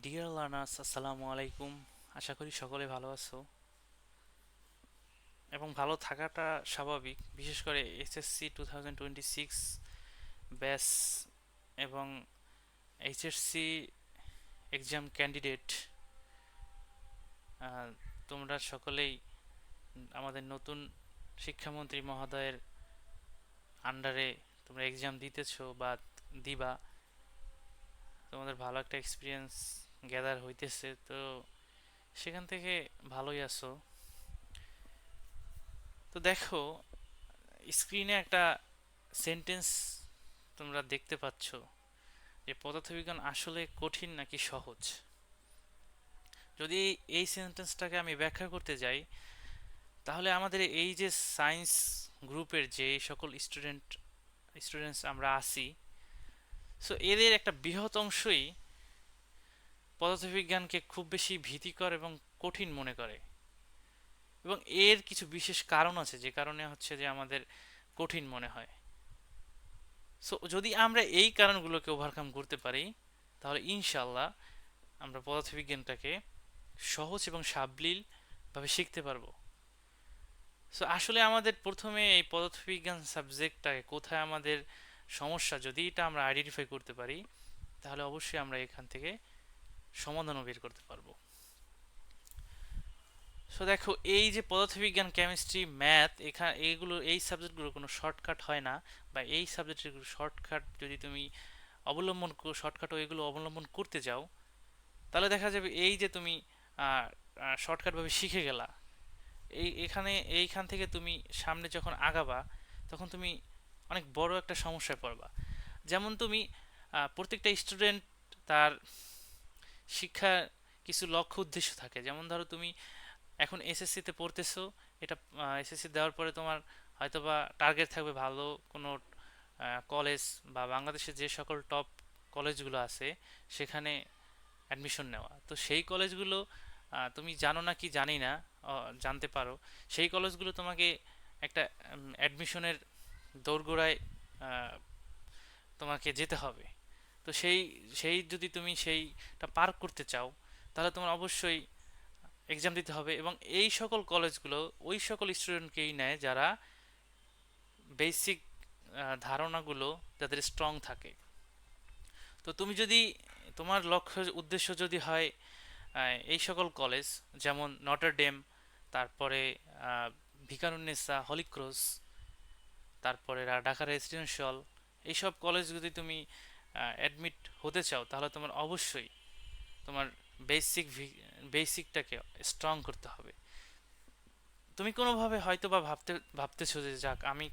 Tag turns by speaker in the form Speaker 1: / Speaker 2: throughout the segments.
Speaker 1: Dear learners, আসসালামু আলাইকুম। আশা করি সকলে ভালো আছো এবং ভালো থাকাটা স্বাভাবিক। বিশেষ করে এসএসসি 2026 ব্যাচ এবং এইচএসসি এক্সাম ক্যান্ডিডেট, তোমরা সকলেই আমাদের নতুন শিক্ষামন্ত্রী মহোদয়ের আন্ডারে তোমরা এক্সাম দিতেছো বা দিবা। তোমাদের ভালো একটা এক্সপিরিয়েন্স গ্যাদার হইতেছে, তো সেখান থেকে ভালোই আছো। তো দেখো, স্ক্রিনে একটা সেন্টেন্স তোমরা দেখতে পাচ্ছ যে পদার্থবিজ্ঞান আসলে কঠিন নাকি সহজ। যদি এই সেন্টেন্সটাকে আমি ব্যাখ্যা করতে যাই, তাহলে আমাদের এই যে সায়েন্স গ্রুপের যে সকল স্টুডেন্টস আমরা আছি, সো এদের একটা বৃহৎ অংশই পদার্থবিজ্ঞানকে খুব বেশি ভীতিকর এবং কঠিন মনে করে। এবং এর কিছু বিশেষ কারণ আছে যে কারণে হচ্ছে যে আমাদের কঠিন মনে হয়। সো যদি আমরা এই কারণগুলোকে ওভারকাম করতে পারি, তাহলে ইনশাল্লাহ আমরা পদার্থবিজ্ঞানটাকে সহজ এবং সাবলীল ভাবে শিখতে পারবো। সো আসলে আমাদের প্রথমে এই পদার্থবিজ্ঞান সাবজেক্টটাকে কোথায় আমাদের সমস্যা, যদি এটা আমরা আইডেন্টিফাই করতে পারি, তাহলে অবশ্যই আমরা এখান থেকে সমাধানও বের করতে পারবো। সো দেখো, এই যে পদার্থবিজ্ঞান, কেমিস্ট্রি, ম্যাথ, এখানে এইগুলো, এই সাবজেক্টগুলো কোনো শর্টকাট হয় না। বা এই সাবজেক্টের শর্টকাট যদি তুমি শর্টকাট এগুলো অবলম্বন করতে যাও, তাহলে দেখা যাবে এই যে তুমি শর্টকাটভাবে শিখে গেলা, এইখান থেকে তুমি সামনে যখন আগাবা, তখন তুমি অনেক বড় একটা সমস্যায় পড়বা। যেমন তুমি প্রত্যেকটা স্টুডেন্ট তার শিক্ষার কিছু লক্ষ্য উদ্দেশ্য থাকে। যেমন ধরো, তুমি এখন এসএসসিতে পড়তেছো, এটা এসএসসি দেওয়ার পরে তোমার হয়তোবা টার্গেট থাকবে ভালো কোনো কলেজ বা বাংলাদেশের যে সকল টপ কলেজগুলো আছে সেখানে অ্যাডমিশন নেওয়া। তো সেই কলেজগুলো তুমি জানো না কি জানি না, জানতে পারো। সেই কলেজগুলো তোমাকে একটা অ্যাডমিশনের দোরগোড়ায় আহ, তোমাকে যেতে হবে। তো সেই সেই যদি তুমি সেইটা পার করতে চাও, তাহলে তোমার অবশ্যই এক্সাম দিতে হবে। এবং এই সকল কলেজগুলো ওই সকল স্টুডেন্টকেই নেয় যারা বেসিক ধারণাগুলো যাদের স্ট্রং থাকে। তো তুমি যদি, তোমার লক্ষ্য উদ্দেশ্য যদি হয় এই সকল কলেজ, যেমন নটরডেম, তারপরে ভিকারুননিসা, হলিক্রস, তারপরে ঢাকা রেসিডেন্সিয়াল, এইসব কলেজ যদি তুমি অ্যাডমিট হতে চাও, তাহলে তোমার অবশ্যই তোমার বেসিক বেসিকটাকে স্ট্রং করতে হবে। তুমি কোনোভাবে হয়তো বা ভাবতেছো যে যাক, আমি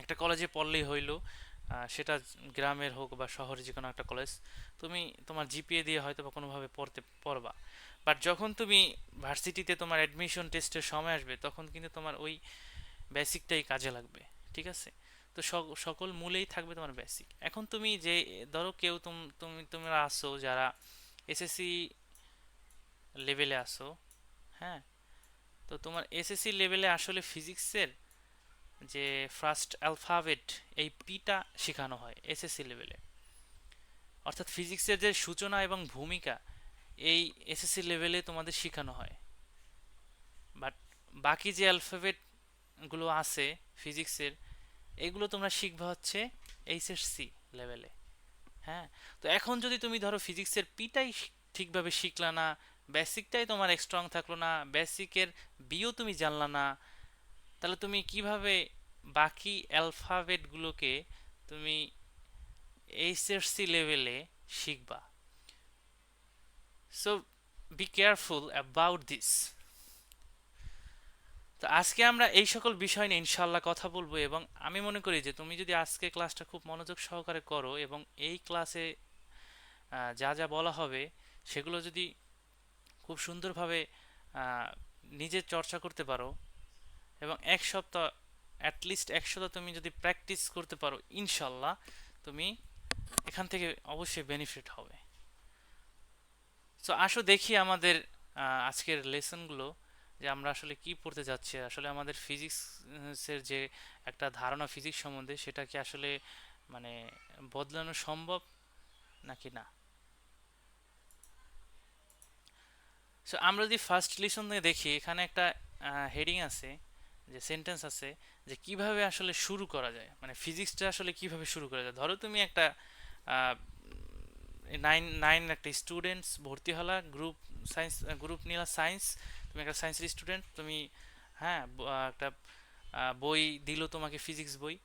Speaker 1: একটা কলেজে পড়লেই হইলো, সেটা গ্রামের হোক বা শহরে, যে কোনো একটা কলেজ। তুমি তোমার জিপিএ দিয়ে হয়তো বা কোনোভাবে পড়বা। বাট যখন তুমি ভার্সিটিতে তোমার অ্যাডমিশন টেস্টের সময় আসবে, তখন কিন্তু তোমার ওই বেসিকটাই কাজে লাগবে। ঠিক আছে? তো সকল মূলেই থাকবে তোমার বেসিক। এখন তুমি যে, ধরো কেউ তোমরা আসো যারা এসএসসি লেভেলে আসো, হ্যাঁ, তো তোমার এসএসসি লেভেলে আসলে ফিজিক্সের যে ফার্স্ট অ্যালফাবেট, এই পিটা শেখানো হয় এসএসসি লেভেলে। অর্থাৎ ফিজিক্সের যে সূচনা এবং ভূমিকা, এই এসএসসি লেভেলে তোমাদের শেখানো হয়। বাট বাকি যে অ্যালফাবেট গুলো আছে ফিজিক্সের, এগুলো তোমরা শিখবা হচ্ছে এইচএসসি লেভেলে। হ্যাঁ, তো এখন যদি তুমি ধরো ফিজিক্সের পিটাই ঠিকভাবে শিখলা না, বেসিকটাই তোমার স্ট্রং থাকলো না, বেসিকের বিও তুমি জানলা না, তাহলে তুমি কিভাবে বাকি অ্যালফাবেটগুলোকে তুমি এইচএসসি লেভেলে শিখবা? So be careful about this. তো আজকে আমরা এই সকল বিষয় নিয়ে ইনশাল্লাহ কথা বলবো। এবং আমি মনে করি যে তুমি যদি আজকে ক্লাসটা খুব মনোযোগ সহকারে করো এবং এই ক্লাসে যা যা বলা হবে সেগুলো যদি খুব সুন্দরভাবে আহ, নিজে চর্চা করতে পারো, এবং এক সপ্তাহ, অ্যাটলিস্ট এক সপ্তাহ তুমি যদি প্র্যাকটিস করতে পারো, ইনশাল্লাহ তুমি এখান থেকে অবশ্যই বেনিফিট হবে। সো আসো দেখি আমাদের আজকের লেসনগুলো, যে আমরা আসলে কি পড়তে যাচ্ছি। আসলে আমাদের ফিজিক্সের যে একটা ধারণা ফিজিক্স সম্বন্ধে, সেটা কি আসলে মানে বদলানো সম্ভব নাকি না। সো আমরা যদি ফার্স্ট লিসন দিয়ে দেখি, এখানে একটা হেডিং আছে, যে সেন্টেন্স আছে, যে কিভাবে আসলে শুরু করা যায়, মানে ফিজিক্সটা আসলে কিভাবে শুরু করা যায়। ধরো তুমি একটা নাইন নাইন একটা স্টুডেন্টস ভর্তি হলা, গ্রুপ সায়েন্স, গ্রুপ নিলা সায়েন্স, তুমি একটা সায়েন্সের স্টুডেন্ট, তুমি হ্যাঁ একটা বই দিল তোমাকে, ফিজিক্স বই।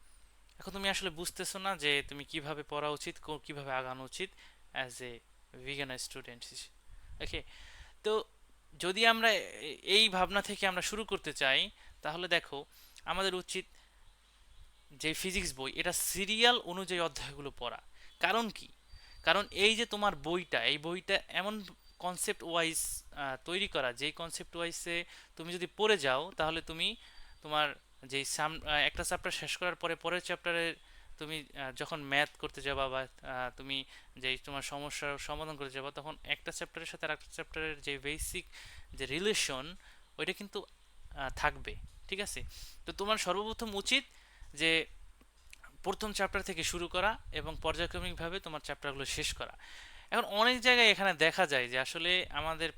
Speaker 1: এখন তুমি আসলে বুঝতেছো না যে তুমি কিভাবে পড়া উচিত, কিভাবে আগানো উচিত অ্যাজ এ বিজ্ঞানের স্টুডেন্ট। ওকে, তো যদি আমরা এই ভাবনা থেকে আমরা শুরু করতে চাই, তাহলে দেখো আমাদের উচিত যে ফিজিক্স বই এটা সিরিয়াল অনুযায়ী অধ্যায়গুলো পড়া। কারণ কি? কারণ এই যে তোমার বইটা, এই বইটা এমন কনসেপ্ট ওয়াইজ তৈরি করা, যেই কনসেপ্ট ওয়াইজে তুমি যদি পড়ে যাও, তাহলে তুমি তোমার যেই একটা চ্যাপ্টার শেষ করার পরে পরের চ্যাপ্টারে তুমি যখন ম্যাথ করতে যাবা, বা তুমি যেই তোমার সমস্যার সমাধান করতে যাবা, তখন একটা চ্যাপ্টারের সাথে আর একটা চ্যাপ্টারের যে বেসিক যে রিলেশন, ওইটা কিন্তু থাকবে। ঠিক আছে? তো তোমার সর্বপ্রথম উচিত যে প্রথম চ্যাপ্টার থেকে শুরু করা এবং পর্যায়ক্রমিকভাবে তোমার চ্যাপ্টারগুলো শেষ করা। এখন অনেক জায়গায় এখানে দেখা যায় যে আসলে আমাদের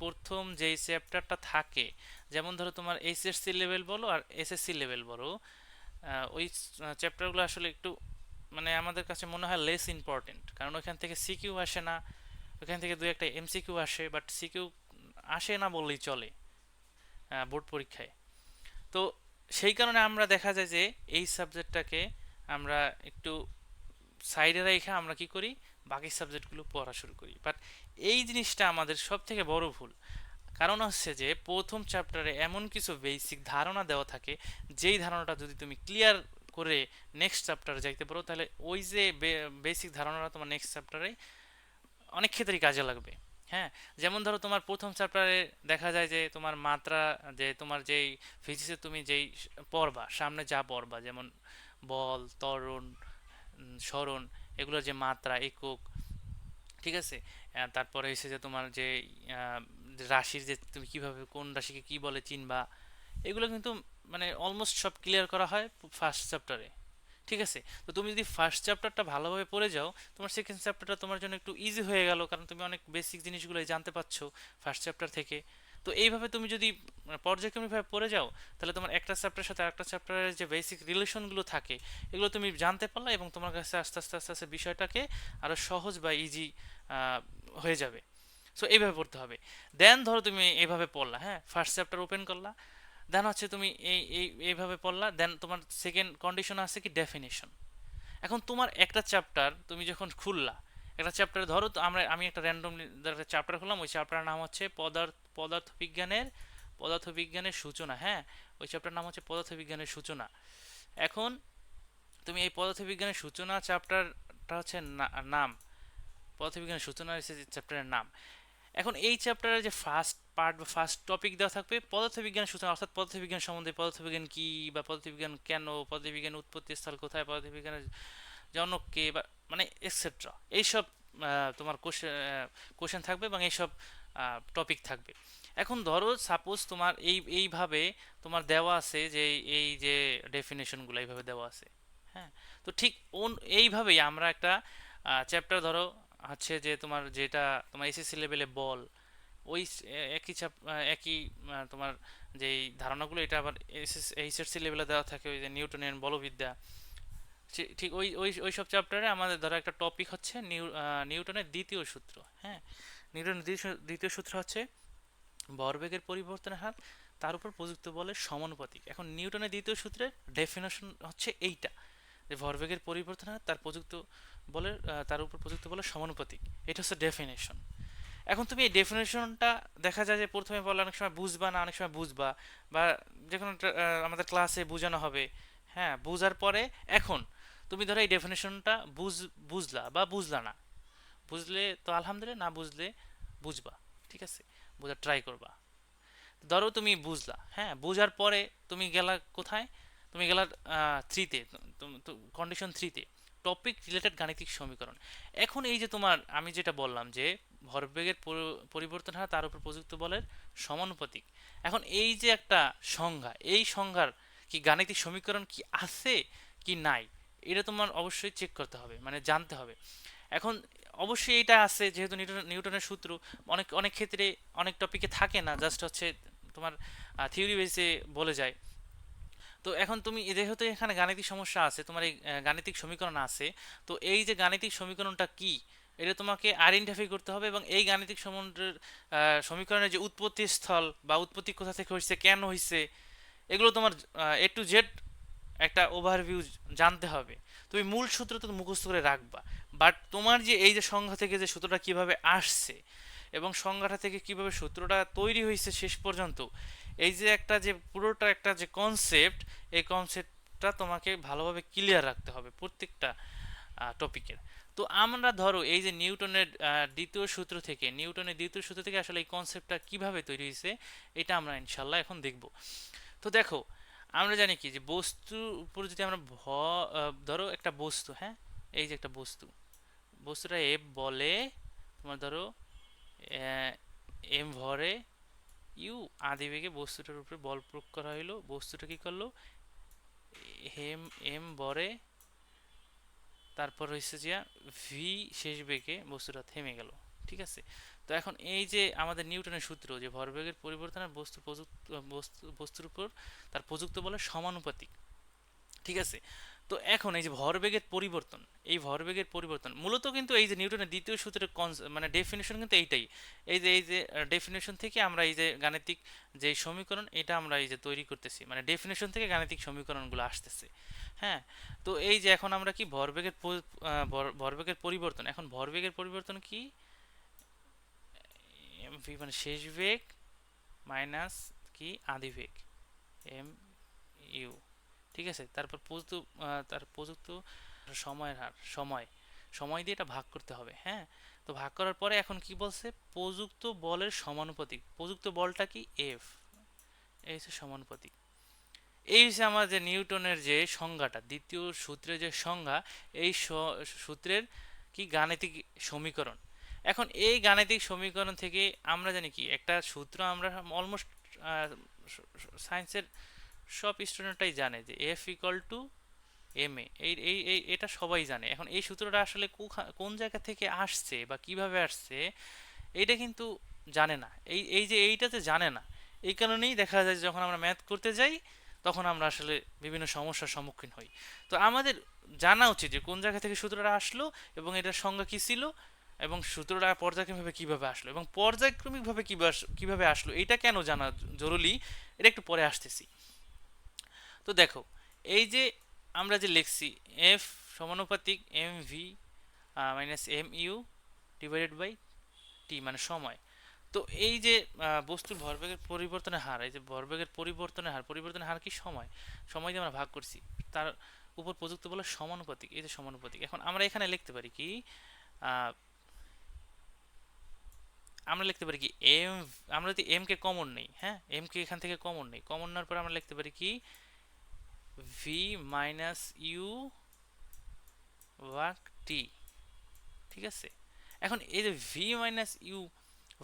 Speaker 1: প্রথম যেই চ্যাপ্টারটা থাকে, যেমন ধরো তোমার এইচএসসি লেভেল বলো আর এসএসসি লেভেল বলো, ওই চ্যাপ্টারগুলো আসলে একটু মানে আমাদের কাছে মনে হয় লেস ইম্পর্টেন্ট, কারণ ওইখান থেকে সিকিউ আসে না, ওইখান থেকে দু একটা এমসিকিউ আসে, বাট সিকিউ আসে না বললেই চলে বোর্ড পরীক্ষায়। তো সেই কারণে আমরা দেখা যায় যে এই সাবজেক্টটাকে আমরা একটু সাইডে রেখে আমরা কি করি, বাকি সাবজেক্টগুলো পড়া শুরু করি। বাট এই জিনিসটা আমাদের সব থেকে বড় ভুল। কারণ হচ্ছে যে প্রথম চ্যাপ্টারে এমন কিছু বেসিক ধারণা দেওয়া থাকে, যেই ধারণাটা যদি তুমি ক্লিয়ার করে নেক্সট চ্যাপ্টারে যাইতে পারো, তাহলে ওই যে বেসিক ধারণাটা তোমার নেক্সট চ্যাপ্টারে অনেক ক্ষেত্রেই কাজে লাগবে। হ্যাঁ, যেমন ধরো তোমার প্রথম চ্যাপ্টারে দেখা যায় যে তোমার মাত্রা, যে তোমার যেই ফিজিক্সে তুমি যেই পড়বা, সামনে যা পড়বা, যেমন বল, ত্বরণ, সরণ, এগুলোর যে মাত্রা, একক, ঠিক আছে। তারপরে এসে যে তোমার যে আহ, রাশির যে তুমি কিভাবে কোন রাশিকে কি বলে চিনবা, এগুলো কিন্তু মানে অলমোস্ট সব ক্লিয়ার করা হয় ফার্স্ট চ্যাপ্টারে। ঠিক আছে? তো তুমি যদি ফার্স্ট চ্যাপ্টারটা ভালোভাবে পড়ে যাও, তোমার সেকেন্ড চ্যাপ্টারটা তোমার জন্য একটু ইজি হয়ে গেল, কারণ তুমি অনেক বেসিক জিনিসগুলো জানতে পারছো ফার্স্ট চ্যাপ্টার থেকে। তো এইভাবে তুমি যদি পর্যায়ক্রমিকভাবে পড়ে যাও, তাহলে তোমার একটা চ্যাপ্টারের সাথে আরেকটা চ্যাপ্টারের যে বেসিক রিলেশনগুলো থাকে, এগুলো তুমি জানতে পারলে, এবং তোমার কাছে আস্তে আস্তে আস্তে আস্তে বিষয়টাকে আরো সহজ বা ইজি হয়ে যাবে। সো এইভাবে পড়তে হবে। দেন ধরো তুমি এইভাবে পড়লা, হ্যাঁ, ফার্স্ট চ্যাপ্টার ওপেন করলা, দেন হচ্ছে তুমি এইভাবে পড়লা, দেন তোমার সেকেন্ড কন্ডিশন আছে কি, ডেফিনেশন। এখন তোমার একটা চ্যাপ্টার তুমি যখন খুললা, একটা চ্যাপ্টার ধরো তো আমি একটা র্যান্ডম একটা চ্যাপ্টার খুললাম, ওই চ্যাপ্টারের নাম হচ্ছে পদার্থবিজ্ঞানের সূচনা। হ্যাঁ, ওই চ্যাপ্টার নাম হচ্ছে পদার্থবিজ্ঞানের সূচনা। এখন তুমি এই পদার্থবিজ্ঞানের সূচনা চ্যাপ্টারটা হচ্ছে নাম, পদার্থবিজ্ঞানের সূচনা হচ্ছে চ্যাপ্টারের নাম। এখন এই চ্যাপ্টারের যে ফার্স্ট পার্ট বা ফার্স্ট টপিক দেওয়া থাকবে পদার্থবিজ্ঞানের সূচনা, অর্থাৎ পদার্থবিজ্ঞান সম্বন্ধে, পদার্থবিজ্ঞান কি, বা পদার্থবিজ্ঞান কেন, পদার্থবিজ্ঞানের উৎপত্তি স্থল কোথায়, পদার্থবিজ্ঞানের জনক কে, বা মানে এক্সেট্রা, এইসব তোমার কোশ্চেন থাকবে এবং এইসব টপিক থাকবে। এখন ধরো সাপোজ তোমার এইভাবে তোমার দেওয়া আছে যে এই যে ডেফিনেশনগুলো এইভাবে দেওয়া আছে। হ্যাঁ, তো ঠিক এইভাবেই আমরা একটা চ্যাপ্টার ধরো হচ্ছে যে তোমার যেটা তোমার এসএসসি লেভেলে বল, ওই একই তোমার যেই ধারণাগুলো, এটা আবার এইচএসসি লেভেলে দেওয়া থাকে, ওই যে নিউটনের বলবিদ্যা। ঠিক ওই ওই ওই সব চ্যাপ্টারে আমাদের ধরো একটা টপিক হচ্ছে নিউটনের দ্বিতীয় সূত্র। হ্যাঁ, নিউটনের দ্বিতীয় সূত্র হচ্ছে ভরবেগের পরিবর্তনের হার তার উপর প্রযুক্ত বলের সমানুপাতিক। এখন নিউটনের দ্বিতীয় সূত্রের ডেফিনেশন হচ্ছে এইটা, যে ভরবেগের পরিবর্তন হার তার উপর প্রযুক্ত বলের সমানুপাতিক। এটা হচ্ছে ডেফিনেশন। এখন তুমি এই ডেফিনেশনটা দেখা যায় যে প্রথমে বললে অনেক সময় বুঝবা না, অনেক সময় বুঝবা, বা যে কোনো আমাদের ক্লাসে বোঝানো হবে। হ্যাঁ, বুঝার পরে এখন তুমি ধরো এই ডেফিনেশনটা বুঝলা বা বুঝলা না, বুঝলে তো আলহামদুলিল্লাহ, না বুঝলে বুঝবা। ঠিক আছে, বোঝার ট্রাই করবা। ধরো তুমি বুঝলা, হ্যাঁ, বুঝার পরে তুমি গেলা কোথায়, তুমি গেলা থ্রিতে, কন্ডিশন থ্রিতে, টপিক রিলেটেড গাণিতিক সমীকরণ। এখন এই যে তোমার আমি যেটা বললাম যে ভরবেগের পরিবর্তন হয় তার উপর প্রযুক্ত বলের সমানুপাতিক। এখন এই যে একটা সংজ্ঞা, এই সংজ্ঞার কি গাণিতিক সমীকরণ কি আছে কি নাই, এটা তোমার অবশ্যই চেক করতে হবে, মানে জানতে হবে। এখন অবশ্যই এটা আছে, যেহেতু নিউটনের সূত্র অনেক অনেক ক্ষেত্রে অনেক টপিকে থাকে না, জাস্ট হচ্ছে তোমার থিওরি বেসে বলে যায়। তো এখন তুমি যেহেতু এখানে গাণিতিক সমস্যা আছে, তোমার এই গাণিতিক সমীকরণ আছে, তো এই যে গাণিতিক সমীকরণটা কি এটা তোমাকে আইডেন্টিফাই করতে হবে, এবং এই গাণিতিক সমীকরণের যে উৎপত্তি স্থল বা উৎপত্তি কোথা থেকে হয়েছে, কেন হয়েছে, এগুলো তোমার A to Z একটা ওভারভিউ জানতে হবে। তুমি মূল সূত্র তো মুখস্থ করে রাখবা, বাট তোমার যে এই যে সংজ্ঞা থেকে যে সূত্রটা কিভাবে আসছে এবং সংজ্ঞাটা থেকে কিভাবে সূত্রটা তৈরি হয়েছে শেষ পর্যন্ত, এই যে একটা যে পুরোটা একটা যে কনসেপ্ট, এই কনসেপ্টটা তোমাকে ভালোভাবে ক্লিয়ার রাখতে হবে প্রত্যেকটা টপিকের। তো আমরা ধরো এই যে নিউটনের দ্বিতীয় সূত্র থেকে আসলে এই কনসেপ্টটা কিভাবে তৈরি হয়েছে, এটা আমরা ইনশাল্লাহ এখন দেখব। তো দেখো, আমরা জানি কি যে বস্তুর উপর যদি আমরা ধরো একটা বস্তু, হ্যাঁ, এই যে একটা বস্তুটা এফ বলে, তোমার ধরো এম ভরে, ইউ আদিবেগে বস্তুটার উপরে বল প্রয়োগ করা হইলো, বস্তুটা কি করলো, এম এম ভরে, তারপর হচ্ছে যে ভি শেষ বেগে বস্তুটা থেমে গেল। ঠিক আছে, তো এখন এই যে আমাদের নিউটনের সূত্র যে ভরবেগের পরিবর্তনের বস্তুর উপর তার প্রযুক্ত বলে সমানুপাতিক। ঠিক আছে, তো এখন এই যে ভরবেগের পরিবর্তন, এই ভরবেগের পরিবর্তন মূলত কিন্তু এই যে নিউটনের দ্বিতীয় সূত্রের মানে ডেফিনেশন কিন্তু এইটাই। এই যে ডেফিনেশন থেকে আমরা এই যে গাণিতিক যে সমীকরণ এটা আমরা এই যে তৈরি করতেছি, মানে ডেফিনেশন থেকে গাণিতিক সমীকরণগুলো আসতেছে। হ্যাঁ, তো এই যে এখন আমরা কি ভরবেগের পরিবর্তন, এখন ভরবেগের পরিবর্তন কি, এম ভি মানে শেষ বেগ মাইনাস কি আদি বেগ এম ইউ। ঠিক আছে, তারপর প্রযুক্ত সময়ের হার, সময় দিয়ে এটা ভাগ করতে হবে। হ্যাঁ, তো ভাগ করার পরে এখন কি বলছে, প্রযুক্ত বলের সমানুপাতিক, প্রযুক্ত বলটা কি এফ, এই হচ্ছে সমানুপাতিক। এই হচ্ছে আমাদের নিউটনের যে সংজ্ঞাটা, দ্বিতীয় সূত্রের যে সংজ্ঞা, এই সূত্রের কি গাণিতিক সমীকরণ। এখন এই গাণিতিক সমীকরণ থেকে আমরা জানি কি একটা সূত্র, আমরা অলমোস্ট সায়েন্সের সব স্টুডেন্টটাই জানে যে এফ ইকুয়াল টু এম এ, এটা সবাই জানে। এখন এই সূত্রটা আসলে কোন জায়গা থেকে আসছে বা কিভাবে আসছে এইটা কিন্তু জানে না, এই যে এইটাতে জানে না, এই কারণেই দেখা যায় যখন আমরা ম্যাথ করতে যাই তখন আমরা আসলে বিভিন্ন সমস্যার সম্মুখীন হই। তো আমাদের জানা উচিত যে কোন জায়গা থেকে সূত্রটা আসলো এবং এটার সংজ্ঞা কী ছিল, এবং সূত্রটা পর্যায়ক্রমিকভাবে কিভাবে আসলো, এবং পর্যায়ক্রমিকভাবে কিভাবে আসলো এটা কেন জানা জরুরি, এটা একটু পরে আসতেছি। তো দেখো, এই যে আমরা যে লিখছি এফ সমানুপাতিক M V minus M U divided by T মানে সময়। তো এই যে বস্তুর ভরবেগের পরিবর্তনের হার, এই যে ভরবেগের পরিবর্তনের হার কি সময়, সময় দিয়ে আমরা ভাগ করছি, তার উপর প্রযুক্ত বলে সমানুপাতিক, এই যে সমানুপাতিক। এখন আমরা এখানে লিখতে পারি কি, আহ, আমরা লিখতে পারি কি এম, আমরা যদি এম কে কমন নেই, হ্যাঁ, এম কে এখান থেকে কমন নেই, কমন নেওয়ার পর আমরা লিখতে পারি কি ভি মাইনাস ইউ ভাগ টি। ঠিক আছে, এখন এই যে ভি মাইনাস ইউ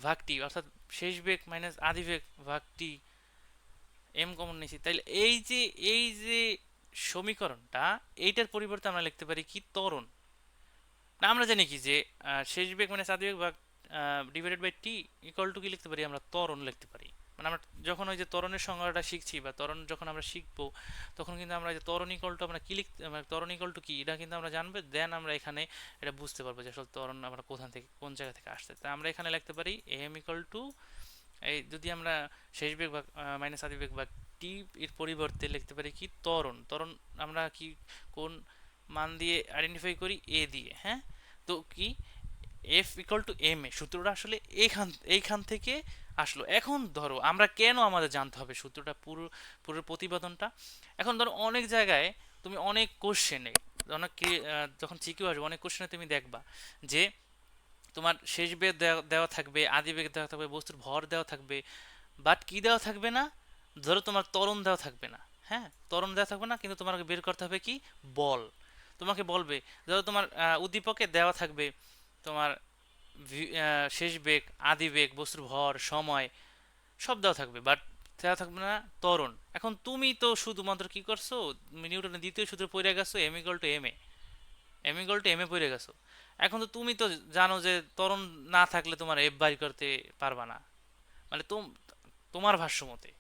Speaker 1: ভাগ টি অর্থাৎ শেষ বেগ মাইনাস আদি বেগ ভাগ টি, এম কমন নিয়েছি, তাইলে এই যে সমীকরণটা, এইটার পরিবর্তে আমরা লিখতে পারি কি ত্বরণ। না, আমরা জানি কি যে শেষ বেগ মাইনাস আদি বেগ ভাগ divided by T equal to কি লিখতে পারি, আমরা ত্বরণ লিখতে পারি। মানে আমরা যখন ওই যে ত্বরণের সংজ্ঞাটা শিখছি বা ত্বরণ যখন আমরা শিখবো, তখন কিন্তু আমরা যে ত্বরণ ইকুয়াল টু আমরা কি লিখতে, মানে ত্বরণ ইকুয়াল টু কি এটা কিন্তু আমরা জানবো, দেন আমরা এখানে এটা বুঝতে পারবো যে আসলে ত্বরণ আমরা কোথা থেকে কোন জায়গা থেকে আসছে। তাই আমরা এখানে লিখতে পারি এম ইকুয়াল টু, এই যদি আমরা শেষ বেগ ভাগ মাইনাস আদি বেগ ভাগ টি এর পরিবর্তে লিখতে পারি কি ত্বরণ, আমরা কি কোন মান দিয়ে আইডেন্টিফাই করি, এ দিয়ে। হ্যাঁ, তো কি এফ ইকুয়াল টু এম এ, সূত্রটা আসলে এইখান থেকে আসলো। এখন ধরো আমরা কেন আমাদের জানতে হবে সূত্রটা, পুরো পুরো প্রতিপাদনটা। এখন ধরো অনেক জায়গায় তুমি অনেক কোশ্চেনে, যখন সিকিউ আসবে অনেক কোশ্চেনে তুমি দেখবা যে তোমার শেষ বেগ দেওয়া থাকবে, আদি বেগ দেওয়া থাকবে, বস্তুর ভর দেওয়া থাকবে, বাট কি দেওয়া থাকবে না, ধরো তোমার ত্বরণ দেওয়া থাকবে না। হ্যাঁ, ত্বরণ দেওয়া থাকবে না, কিন্তু তোমাকে বের করতে হবে কি বল। তোমাকে বলবে, ধরো তোমার উদ্দীপকে দেওয়া থাকবে তোমার শেষ বেগ, আদি বেগ, বস্তুর ভর, সময় সব দেওয়া থাকবে, বাট দেওয়া থাকবে না ত্বরণ। এখন তুমি তো শুধুমাত্র কি করছো, নিউটনের দ্বিতীয় সূত্র পড়ে গেছো M equal to M A, M equal to M A পড়ে গেছো। এখন তো তুমি তো জানো যে ত্বরণ না থাকলে তোমার এফ বাইর করতে পারবা না, মানে তোমার ভাষ্য মতে,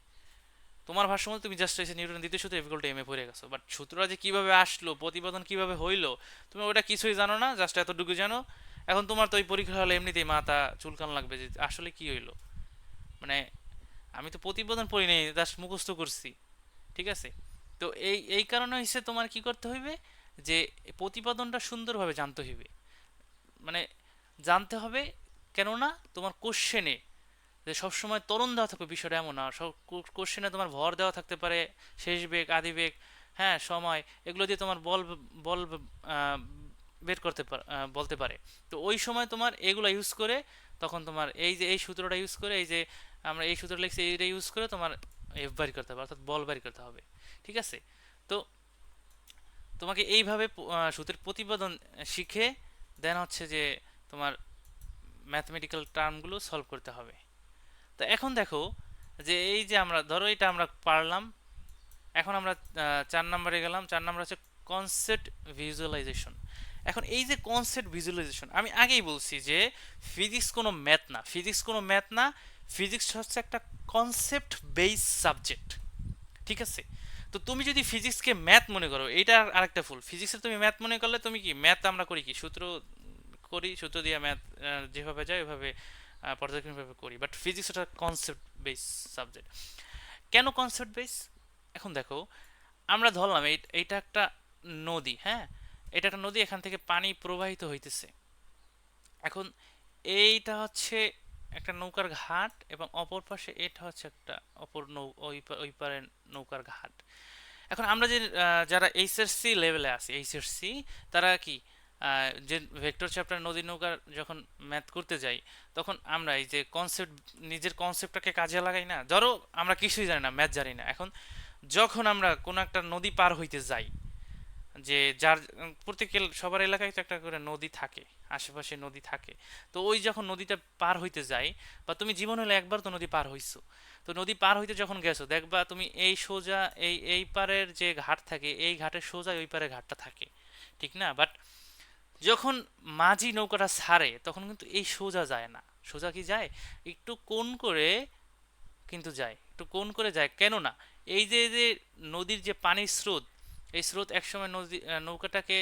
Speaker 1: তুমি জাস্ট এসে নিউটনের দ্বিতীয় সূত্র ইকুয়াল টু এম এ পড়ে গেছো, বাট সূত্রটা যে কিভাবে আসলো, প্রতিপাদন কিভাবে হইলো, তুমি ওটা কিছুই জানো না, জাস্ট এতটুকু জানো। এখন তোমার তো ওই পরীক্ষা হলে এমনিতেই মাথা চুলকান লাগবে যে আসলে কি হইলো, মানে আমি তো প্রতিপাদন পড়ি নাই, জাস্ট মুখস্থ করছি, ঠিক আছে? তো এই কারণে হচ্ছে তোমার কি করতে হইবে, যে প্রতিপাদনটা সুন্দরভাবে জানতে হইবে, মানে জানতে হবে, কেননা তোমার কোশ্চেনে যে সবসময় ত্বরণ দেওয়া থাকবে বিষয়টা এমন না, সব কোশ্চেনে তোমার ভর দেওয়া থাকতে পারে, শেষ বেগ, আদি বেগ, হ্যাঁ, সময়, এগুলো দিয়ে তোমার বল বল আহ, বের করতে বলতে পারে। তো ওই সময় তোমার এগুলো ইউজ করে, তখন তোমার এই যে এই সূত্রটা ইউজ করে, এই যে আমরা এই সূত্র লিখছি এইটা ইউজ করে তোমার এফ বাড়ি করতে হবে, অর্থাৎ বল বাড়ি করতে হবে, ঠিক আছে? তো তোমাকে এইভাবে সূত্রের প্রতিপাদন শিখে দেন হচ্ছে যে তোমার ম্যাথমেটিক্যাল টার্মগুলো সলভ করতে হবে। তো এখন দেখো যে এই যে আমরা ধরো এটা আমরা পারলাম, এখন আমরা 4 নম্বরে গেলাম। 4 নম্বর হচ্ছে কনসেপ্ট ভিজুয়ালাইজেশন। এখন এই যে কনসেপ্ট ভিজুয়ালাইজেশন, আমি আগেই বলছি যে ফিজিক্স কোনো ম্যাথ না, ফিজিক্স হচ্ছে একটা কনসেপ্ট বেস সাবজেক্ট, ঠিক আছে? তো তুমি যদি ফিজিক্সকে ম্যাথ মনে করো, এইটা আরেকটা ফুল, ফিজিক্সে তুমি ম্যাথ মনে করলে তুমি কি ম্যাথ, আমরা করি কি সূত্র, করি সূত্র দিয়ে ম্যাথ যেভাবে যায় ওইভাবে পর্যায়ক্রমিকভাবে করি, বাট ফিজিক্স একটা কনসেপ্ট বেস সাবজেক্ট। কেন কনসেপ্ট বেস? এখন দেখো, আমরা ধরলাম এইটা একটা নদী, হ্যাঁ, এটা একটা নদী, এখান থেকে পানি প্রবাহিত হইতেছে। এখন এইটা হচ্ছে একটা নৌকার ঘাট, এবং অপর পাশে এটা হচ্ছে একটা অপর ওই পারে নৌকার ঘাট। এখন আমরা যে যারা এইচএসসি লেভেলে আছি, এইচএসসি, তারা কি যে ভেক্টর চ্যাপ্টার নদী নৌকার যখন ম্যাথ করতে যাই, তখন আমরা এই যে কনসেপ্ট, নিজের কনসেপ্টটাকে কাজে লাগাই না। ধরো আমরা কিছুই জানি না, ম্যাথ জানি না, এখন যখন আমরা কোনো একটা নদী পার হইতে যাই, যে যার প্রত্যেকের সবার এলাকায় তো একটা করে নদী থাকে, আশেপাশে নদী থাকে। তো ওই যখন নদীটা পার হইতে যাই, বা তুমি জীবন হলে একবার তো নদী পার হইছো, তো নদী পার হইতে যখন গেছো, দেখবা তুমি এই সোজা এই পারের যে ঘাট থাকে, এই ঘাটের সোজা ওই পারের ঘাটটা থাকে, ঠিক না? বাট যখন মাঝি নৌকাটা ছাড়ে, তখন কিন্তু এই সোজা যায় না, সোজা কি যায়, একটু কোণ করে কিন্তু যায়, একটু কোণ করে যায়, কেন না, এই যে নদীর যে পানির স্রোত, এই স্রোত একসময় নদী নৌকাটাকে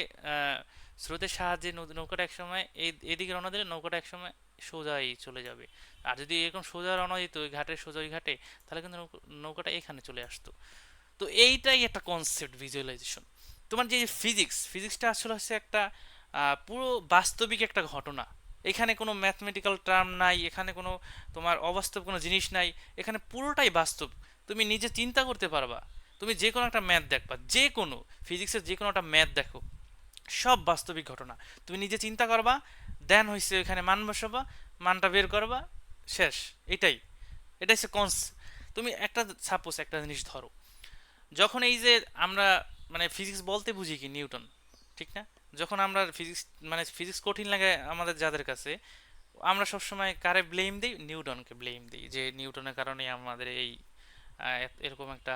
Speaker 1: স্রোতের সাহায্যে নৌকাটা একসময় এদিকে রওনা দিলে নৌকাটা একসময় সোজাই চলে যাবে। আর যদি এরকম সোজা রওনা দিত ওই ঘাটের সোজা ওই ঘাটে, তাহলে কিন্তু নৌকাটা এখানে চলে আসতো। তো এইটাই একটা কনসেপ্ট ভিজুয়ালাইজেশন। তোমার যে ফিজিক্সটা আসলে হচ্ছে একটা পুরো বাস্তবিক একটা ঘটনা। এখানে কোনো ম্যাথমেটিক্যাল টার্ম নাই, এখানে কোনো তোমার অবাস্তব কোনো জিনিস নাই, এখানে পুরোটাই বাস্তব। তুমি নিজে চিন্তা করতে পারবা, তুমি যে কোনো একটা ম্যাথ দেখবা, যে কোনো ফিজিক্সের যে কোনো একটা ম্যাথ দেখো, সব বাস্তবিক ঘটনা। তুমি নিজে চিন্তা করবা, দেন হয়েছে এখানে মান বসাবা, মানটা বের করবা, শেষ। এটাই, এটা হচ্ছে তুমি একটা সাপোজ একটা জিনিস ধরো, যখন এই যে আমরা মানে ফিজিক্স বলতে বুঝি কি নিউটন, ঠিক না? যখন আমরা ফিজিক্স মানে ফিজিক্স কঠিন লাগে আমাদের যাদের কাছে, আমরা সবসময় কারে ব্লেম দিই? নিউটনকে ব্লেম দিই, যে নিউটনের কারণে আমাদের এই এরকম একটা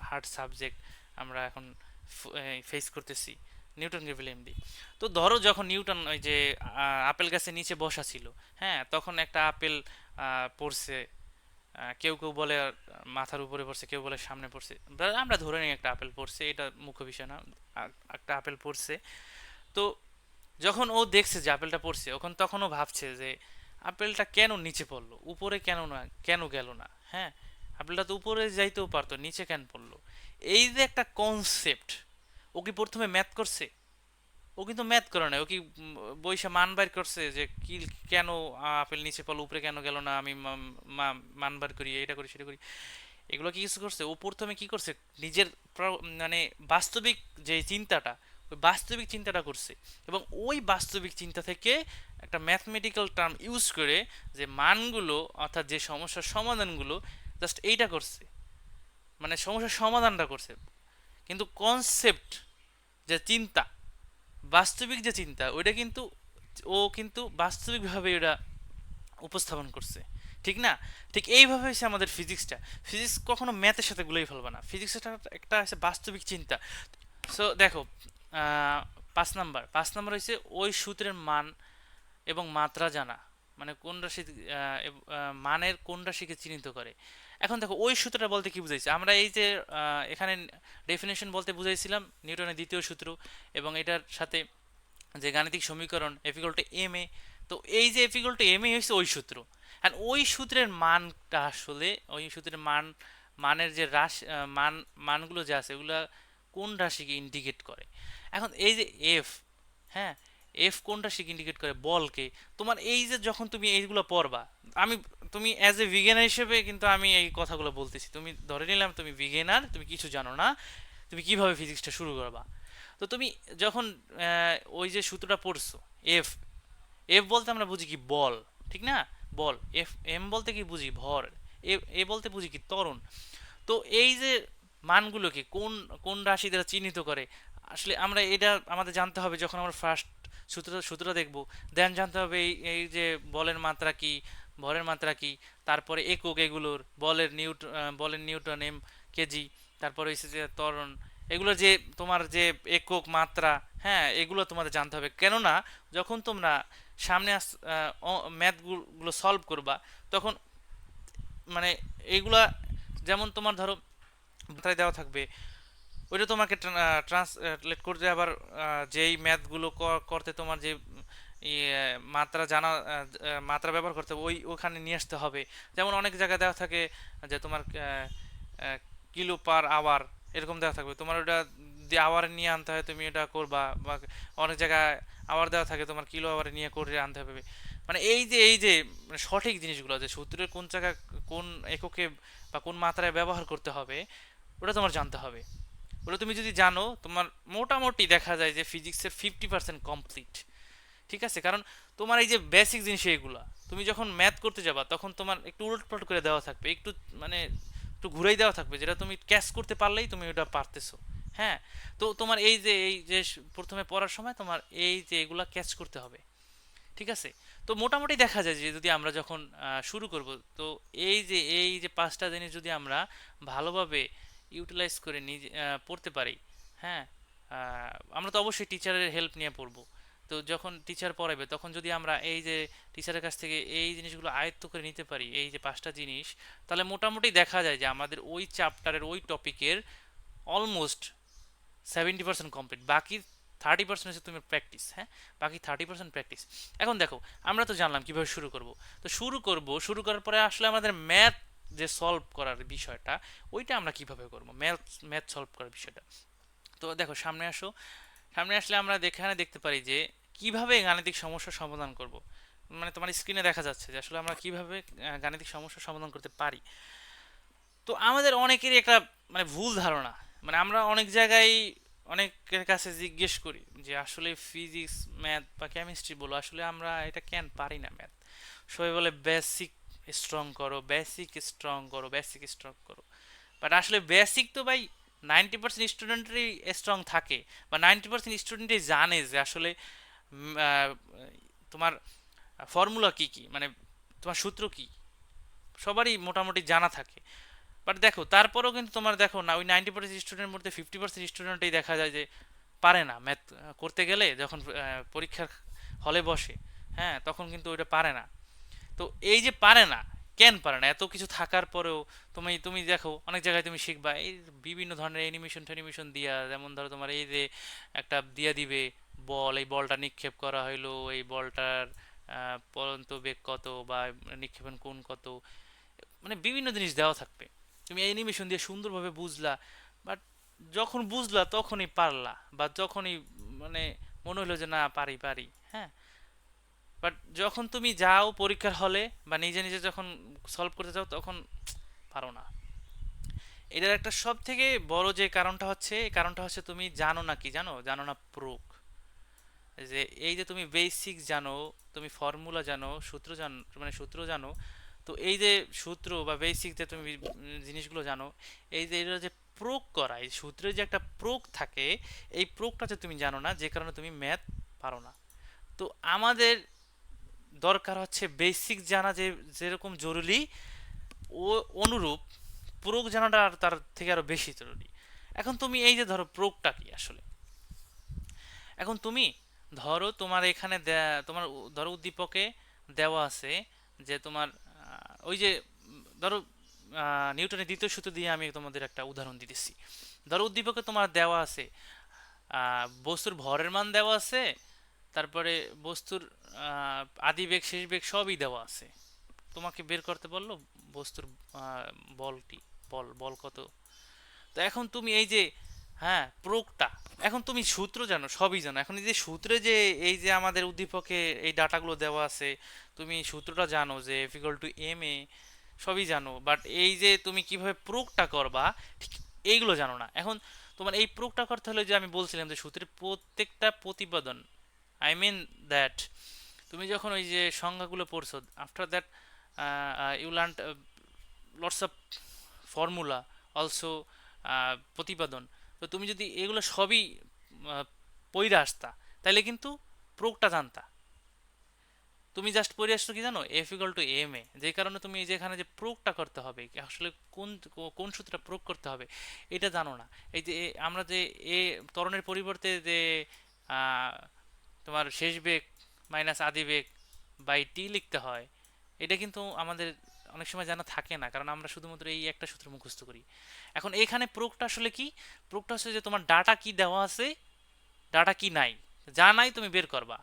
Speaker 1: হার্ড সাবজেক্ট আমরা এখন ফেস করতেছি, নিউটনকে ব্লেম দিই। তো ধরো যখন নিউটন ওই যে আপেল গাছের নিচে বসা ছিল, হ্যাঁ, তখন একটা আপেল পড়ছে, কেউ কেউ বলে মাথার উপরে পড়ছে, কেউ বলে সামনে পড়ছে, আমরা ধরে নিই একটা আপেল পড়ছে, এটা মুখ্য বিষয় না, একটা আপেল পড়ছে। তো যখন ও দেখছে যে আপেলটা পড়ছে, তখন ও ভাবছে যে আপেলটা কেন নিচে পড়লো, উপরে কেন না, কেন গেল না, হ্যাঁ, আপেলটা তো উপরে যাইতেও পারতো, নিচে কেন পড়লো? এই যে একটা কনসেপ্ট, ও কি প্রথমে ম্যাথ করছে? ও কিন্তু ম্যাথ করে না, ও কি বইসা মান বাইর করছে যে কি, কেন আপেল নিচে পড়লো, উপরে কেন গেল না, আমি মান বার করি, এটা করি সেটা করি, এগুলো কি কিছু করছে? ও প্রথমে কি করছে, নিজের মানে বাস্তবিক যে চিন্তাটা, ওই বাস্তবিক চিন্তাটা করছে, এবং ওই বাস্তবিক চিন্তা থেকে একটা ম্যাথমেটিক্যাল টার্ম ইউজ করে যে মানগুলো, অর্থাৎ যে সমস্যার সমাধানগুলো, জাস্ট এইটা করছে, মানে সমস্যার সমাধানটা করছে। কিন্তু কনসেপ্ট যে চিন্তা, বাস্তবিক যে চিন্তা, ওইটা কিন্তু ও কিন্তু বাস্তবিকভাবে ওটা উপস্থাপন করছে, ঠিক না? ঠিক এইভাবে হচ্ছে আমাদের ফিজিক্স কখনো ম্যাথের সাথে গুলাই ফেলবে না, ফিজিক্স একটা একটা আছে বাস্তবিক চিন্তা। সো দেখো, পাঁচ নাম্বার হচ্ছে ওই সূত্রের মান এবং মাত্রা জানা, মানে কোন রাশি মানের কোন রাশিকে চিহ্নিত করে। এখন দেখো ওই সূত্রটা বলতে কি বুঝাইছে, আমরা এই যে এখানে ডেফিনেশন বলতে বুঝাইছিলাম নিউটনের দ্বিতীয় সূত্র, এবং এটার সাথে যে গাণিতিক সমীকরণ এফ ইকুয়াল টু এম এ। তো এই যে এফ ইকুয়াল টু এম এ হচ্ছে ওই সূত্র। আর ওই সূত্রের মানটা আসলে ওই সূত্রের মানের যে মানগুলো যে আছে ওগুলা কোন রাশিকে ইন্ডিকেট করে। এখন এই যে এফ, হ্যাঁ, এফ কোন রাশিকে ইন্ডিকেট করে, বলকে। তোমার এই যে যখন তুমি এইগুলো পড়বা, আমি তুমি অ্যাজ এ বিগিনার হিসেবে কিন্তু আমি এই কথাগুলো বলতেছি, তুমি ধরে নিলাম তুমি বিগিনার, তুমি কিছু জানো না, তুমি কিভাবে ফিজিক্সটা শুরু করবা। তো তুমি যখন ওই যে সূত্রটা পড়ছো, এফ, এফ বলতে আমরা বুঝি কি বল, ঠিক না, বল। এফ এম বলতে কি বুঝি ভর, এ বলতে বুঝি কি ত্বরণ। তো এই যে মানগুলোকে কোন কোন রাশি দ্বারা চিহ্নিত করে, আসলে আমরা এটা আমাদের জানতে হবে যখন আমরা ফার্স্ট সূত্র দেখব। দেন জানতে হবে এই এই যে বলের মাত্রা কি, ভরের মাত্রা কি, তারপরে একক এগুলোর বলের নিউটন, এম কেজি, তারপরে হচ্ছে যে ত্বরণ, এগুলো যে তোমার যে একক মাত্রা, হ্যাঁ, এগুলো তোমাদের জানতে হবে। কেননা যখন তোমরা সামনে ম্যাথগুলো সলভ করবা, তখন মানে এইগুলা, যেমন তোমার ধরো মাত্রায় দেওয়া থাকবে, ওইটা তোমাকে ট্রান্সলেট করতে আবার যেই ম্যাথগুলো করতে তোমার যে মাত্রা জানা, মাত্রা ব্যবহার করতে হবে, ওখানে নিয়ে আসতে হবে। যেমন অনেক জায়গায় দেওয়া থাকে যে তোমার কিলো পার আওয়ার এরকম দেওয়া থাকবে, তোমার ওটা দিয়ে আওয়ারে নিয়ে আনতে হয়, তুমি এটা করবা। বা অনেক জায়গায় আওয়ার দেওয়া থাকে, তোমার কিলো আওয়ারে নিয়ে করে আনতে হবে। মানে এই যে মানে সঠিক জিনিসগুলো, যে সূত্রের কোন জায়গায় কোন এককে বা কোন মাত্রায় ব্যবহার করতে হবে, ওটা তোমার জানতে হবে। ওটা তুমি যদি জানো, তোমার মোটামুটি দেখা যায় যে ফিজিক্সের 50% কমপ্লিট। ঠিক আছে, কারণ তোমার এই যে বেসিক জিনিস এইগুলা, তুমি যখন ম্যাথ করতে যাবা তখন তোমার একটু উলটপালট করে দেওয়া থাকবে, একটু মানে একটু ঘুরাই দেওয়া থাকবে, যেটা তুমি ক্যাচ করতে পারলেই তুমি ওটা পারতেছো। হ্যাঁ, তো তোমার এই যে প্রথমে পড়ার সময় তোমার এই যে এগুলা ক্যাচ করতে হবে। ঠিক আছে, তো মোটামুটি দেখা যায় যে যদি আমরা যখন শুরু করব, তো এই যে পাঁচটা জিনিস যদি আমরা ভালোভাবে ইউটিলাইজ করে নিজে পড়তে পারি, হ্যাঁ, আমরা তো অবশ্যই টিচারের হেল্প নিয়ে পড়বো। তো যখন টিচার পড়াবে তখন যদি আমরা এই যে টিচারের কাছ থেকে এই জিনিসগুলো আয়ত্ত করে নিতে পারি, এই যে পাঁচটা জিনিস, তাহলে মোটামুটি দেখা যায় যে আমাদের ওই চ্যাপ্টারের ওই টপিকের অলমোস্ট 70% কমপ্লিট। বাকি 30% হচ্ছে তুমি প্র্যাকটিস। হ্যাঁ, বাকি 30% প্র্যাকটিস। এখন দেখো, আমরা তো জানলাম কিভাবে শুরু করব। তো শুরু করার পরে আসলে আমাদের ম্যাথ যে সলভ করার বিষয়টা, ওইটা আমরা কিভাবে করব, ম্যাথ সলভ করার বিষয়টা। তো দেখো, সামনে আসলে আমরা এখানে দেখতে পারি যে কিভাবে গাণিতিক সমস্যার সমাধান করব। মানে তোমার স্ক্রিনে দেখা যাচ্ছে যে আসলে আমরা কিভাবে গাণিতিক সমস্যার সমাধান করতে পারি। তো আমাদের অনেকেরই একটা মানে ভুল ধারণা, মানে আমরা অনেক জায়গায় অনেকের কাছে জিজ্ঞেস করি যে আসলে ফিজিক্স, ম্যাথ বা কেমিস্ট্রি বলো, আসলে আমরা এটা কেন পারি না ম্যাথ। সবাই বলে বেসিক স্ট্রং করো, বেসিক স্ট্রং করো, বেসিক স্ট্রং করো। বাট আসলে বেসিক তো ভাই 90% স্টুডেন্টেরই স্ট্রং থাকে, বা 90% স্টুডেন্টই জানে যে আসলে তোমার ফর্মুলা কি কি, মানে তোমার সূত্র কি, সবারই মোটামুটি জানা থাকে। বাট দেখো, তারপরেও কিন্তু তোমার দেখো না, ওই 90% স্টুডেন্টের মধ্যে 50% স্টুডেন্টই দেখা যায় যে পারে না ম্যাথ করতে গেলে, যখন পরীক্ষার হলে বসে, হ্যাঁ, তখন কিন্তু ওইটা পারে না। তো এই যে পারে না, কেন পারে না, এত কিছু থাকার পরেও। তুমি তুমি দেখো অনেক জায়গায় তুমি শিখবা এই বিভিন্ন ধরনের অ্যানিমেশন টেনিমেশন দিয়া, যেমন ধরো তোমার এই যে একটা দিয়া দিবে বল, এই বলটা নিক্ষেপ করা হইলো, এই বলটার পরন্ত বেগ কত, বা নিক্ষেপণ কোণ কত, মানে বিভিন্ন জিনিস দেওয়া থাকবে। তুমি অ্যানিমেশন দিয়ে সুন্দরভাবে বুঝলা, বাট যখন বুঝলা তখনই পারলা, বা যখনই মানে মনে হলো যে না পারি পারি, হ্যাঁ, বাট যখন তুমি যাও পরীক্ষার হলে বা নিজে নিজে যখন সলভ করতে যাও, তখন পারো না। এটার একটা সব থেকে বড় যে কারণটা হচ্ছে, এই কারণটা হচ্ছে তুমি জানো না, কি জানো, জানো না প্রোগ। যে এই যে তুমি বেসিক জানো, তুমি ফর্মুলা জানো, সূত্র জানো, মানে সূত্র জানো, তো এই যে সূত্র বা বেসিক যে তুমি জিনিসগুলো জানো, এই যে এটা যে প্রয়োগ করা, এই সূত্রের যে একটা প্রয়োগ থাকে, এই প্রয়োগটা যে তুমি জানো না, যে কারণে তুমি ম্যাথ পারো না। তো আমাদের দরকার হচ্ছে বেসিক জানা, যে যেরকম জরুরি, ও অনুরূপ প্রয়োগ জানাটা আর তার থেকে আরো বেশি জরুরি। এখন তুমি এই যে ধরো প্রয়োগটা কি আসলে, এখন তুমি ধরো তোমার এখানে তোমার ধরো উদ্দীপকে দেওয়া আছে যে তোমার ওই যে ধরো নিউটনের দ্বিতীয় সূত্র দিয়ে আমি তোমাদের একটা উদাহরণ দিতেছি। ধরো উদ্দীপকে তোমার দেওয়া আছে বস্তুর ভরের মান দেওয়া আছে, তারপরে বস্তুর আদি বেগ শেষ বেগ সবই দেওয়া আছে। তোমাকে বের করতে বললো বস্তুর আহ, বলটি, বল বল কত। তো এখন তুমি এই যে, হ্যাঁ প্রোগটা, এখন তুমি সূত্র জানো, সবই জানো, এখন এই যে সূত্রে যে এই যে আমাদের উদ্দীপকে এই ডাটাগুলো দেওয়া আছে, তুমি সূত্রটা জানো যে এফ ইকুয়াল টু এম এ, সবই জানো, বাট এই যে তুমি কিভাবে প্রোগটা করবা ঠিক এইগুলো জানো না। এখন তোমার এই প্রোগটা করতে হলে যে আমি বলছিলাম যে সূত্রের প্রত্যেকটা প্রতিপাদন, আই মিন দ্যাট তুমি যখন ওই যে সংজ্ঞাগুলো পড়ছো, after that you learn lots of formula also, প্রতিপাদন। তো তুমি যদি এগুলো সবই পইরা আসতা, তাইলে কিন্তু প্রোগটা জানতা। তুমি জাস্ট পড়ে আসছো কি জানো, এফ ইকুয়াল টু এম এ, যে কারণে তুমি এই যে এখানে যে প্রোগটা করতে হবে আসলে কোন কোন সূত্রটা প্রয়োগ করতে হবে এটা জানো না। এই যে আমরা যে এ ত্বরণের পরিবর্তে যে আহ, তোমার শেষ বেগ মাইনাস আদি বেগ বাই টি লিখতে হয়, এটা কিন্তু আমাদের অনেক সময় জানা থাকে না, কারণ আমরা শুধুমাত্র এই একটা সূত্র মুখস্থ করি। এখন এখানে প্রোগটা আসলে কি, প্রোগটা হচ্ছে যে তোমার ডাটা কি দেওয়া আছে, ডাটা কি নাই, যা নাই তুমি বের করবা।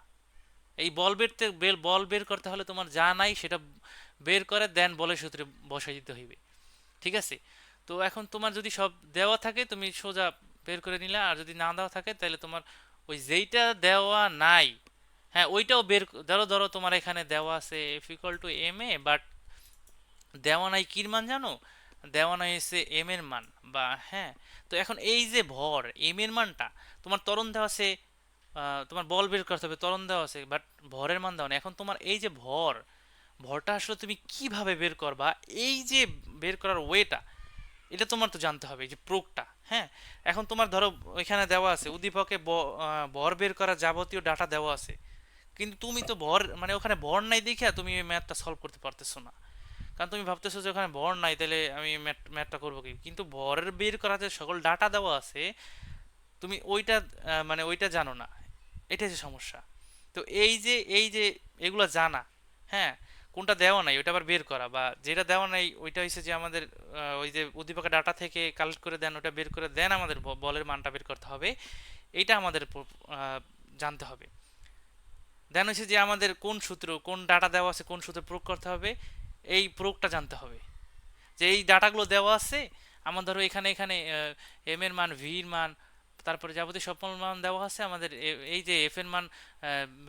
Speaker 1: এই বল বের করতে হলে তোমার যা নাই সেটা বের করে দেন বলের সূত্রে বসাই দিতে হইবে। ঠিক আছে? তো এখন তোমার যদি সব দেওয়া থাকে তুমি সোজা বের করে নিলা, আর যদি না দেওয়া থাকে তাহলে তোমার ওই যেইটা দেওয়া নাই, হ্যাঁ ওইটাও বের ধরো ধরো তোমার এখানে দেওয়া আছে F equal to M A, but দেওয়া নাই কির মান জানো, দেওয়া নাই হচ্ছে এম এর মান, বা হ্যাঁ। তো এখন এই যে ভর এম এর মানটা, তোমার ত্বরণ দেওয়া আছে, তোমার বল বের করতে হবে, ত্বরণ দেওয়া আছে, বাট ভরের মান দেওয়া নেই। এখন তোমার এই যে ভরটা আসলে তুমি কিভাবে বের করবা, এই যে বের করার ওয়েটা, এটা তোমার তো জানতে হবে, এই যে প্রোগটা। হ্যাঁ, এখন তোমার ধরো ওইখানে দেওয়া আছে উদ্দীপকে ভর বের করা যাবতীয় ডাটা দেওয়া আছে, কিন্তু তুমি তো ভর মানে ওখানে ভর নাই দেখে তুমি এই ম্যাথটা সলভ করতে পারতেছো না, কারণ তুমি ভাবতেছো যে ওখানে ভর নাই, তাহলে আমি ম্যাথটা করবো কি, কিন্তু ভরের বের করা যে সকল ডাটা দেওয়া আছে তুমি ওইটা মানে ওইটা জানো না, এটাই যে সমস্যা। তো এই যে এগুলো জানা, হ্যাঁ, কোনটা দেওয়া নাই ওইটা আবার বের করা, বা যেটা দেওয়া নাই ওইটা হচ্ছে যে আমাদের ওই যে উদ্দীপকের ডাটা থেকে কালেক্ট করে দেন, ওটা বের করে দেন আমাদের বলের মানটা বের করতে হবে, এইটা আমাদের জানতে হবে। দেন হচ্ছে যে আমাদের কোন সূত্র, কোন ডাটা দেওয়া আছে, কোন সূত্র প্রয়োগ করতে হবে, এই প্রয়োগটা জানতে হবে। যে এই ডাটাগুলো দেওয়া আছে, আমার ধরো এখানে এখানে এম এর মান, ভি এর মান, তারপরে যাবতীয় সকল মান দেওয়া আছে, আমাদের এই যে এফ এর মান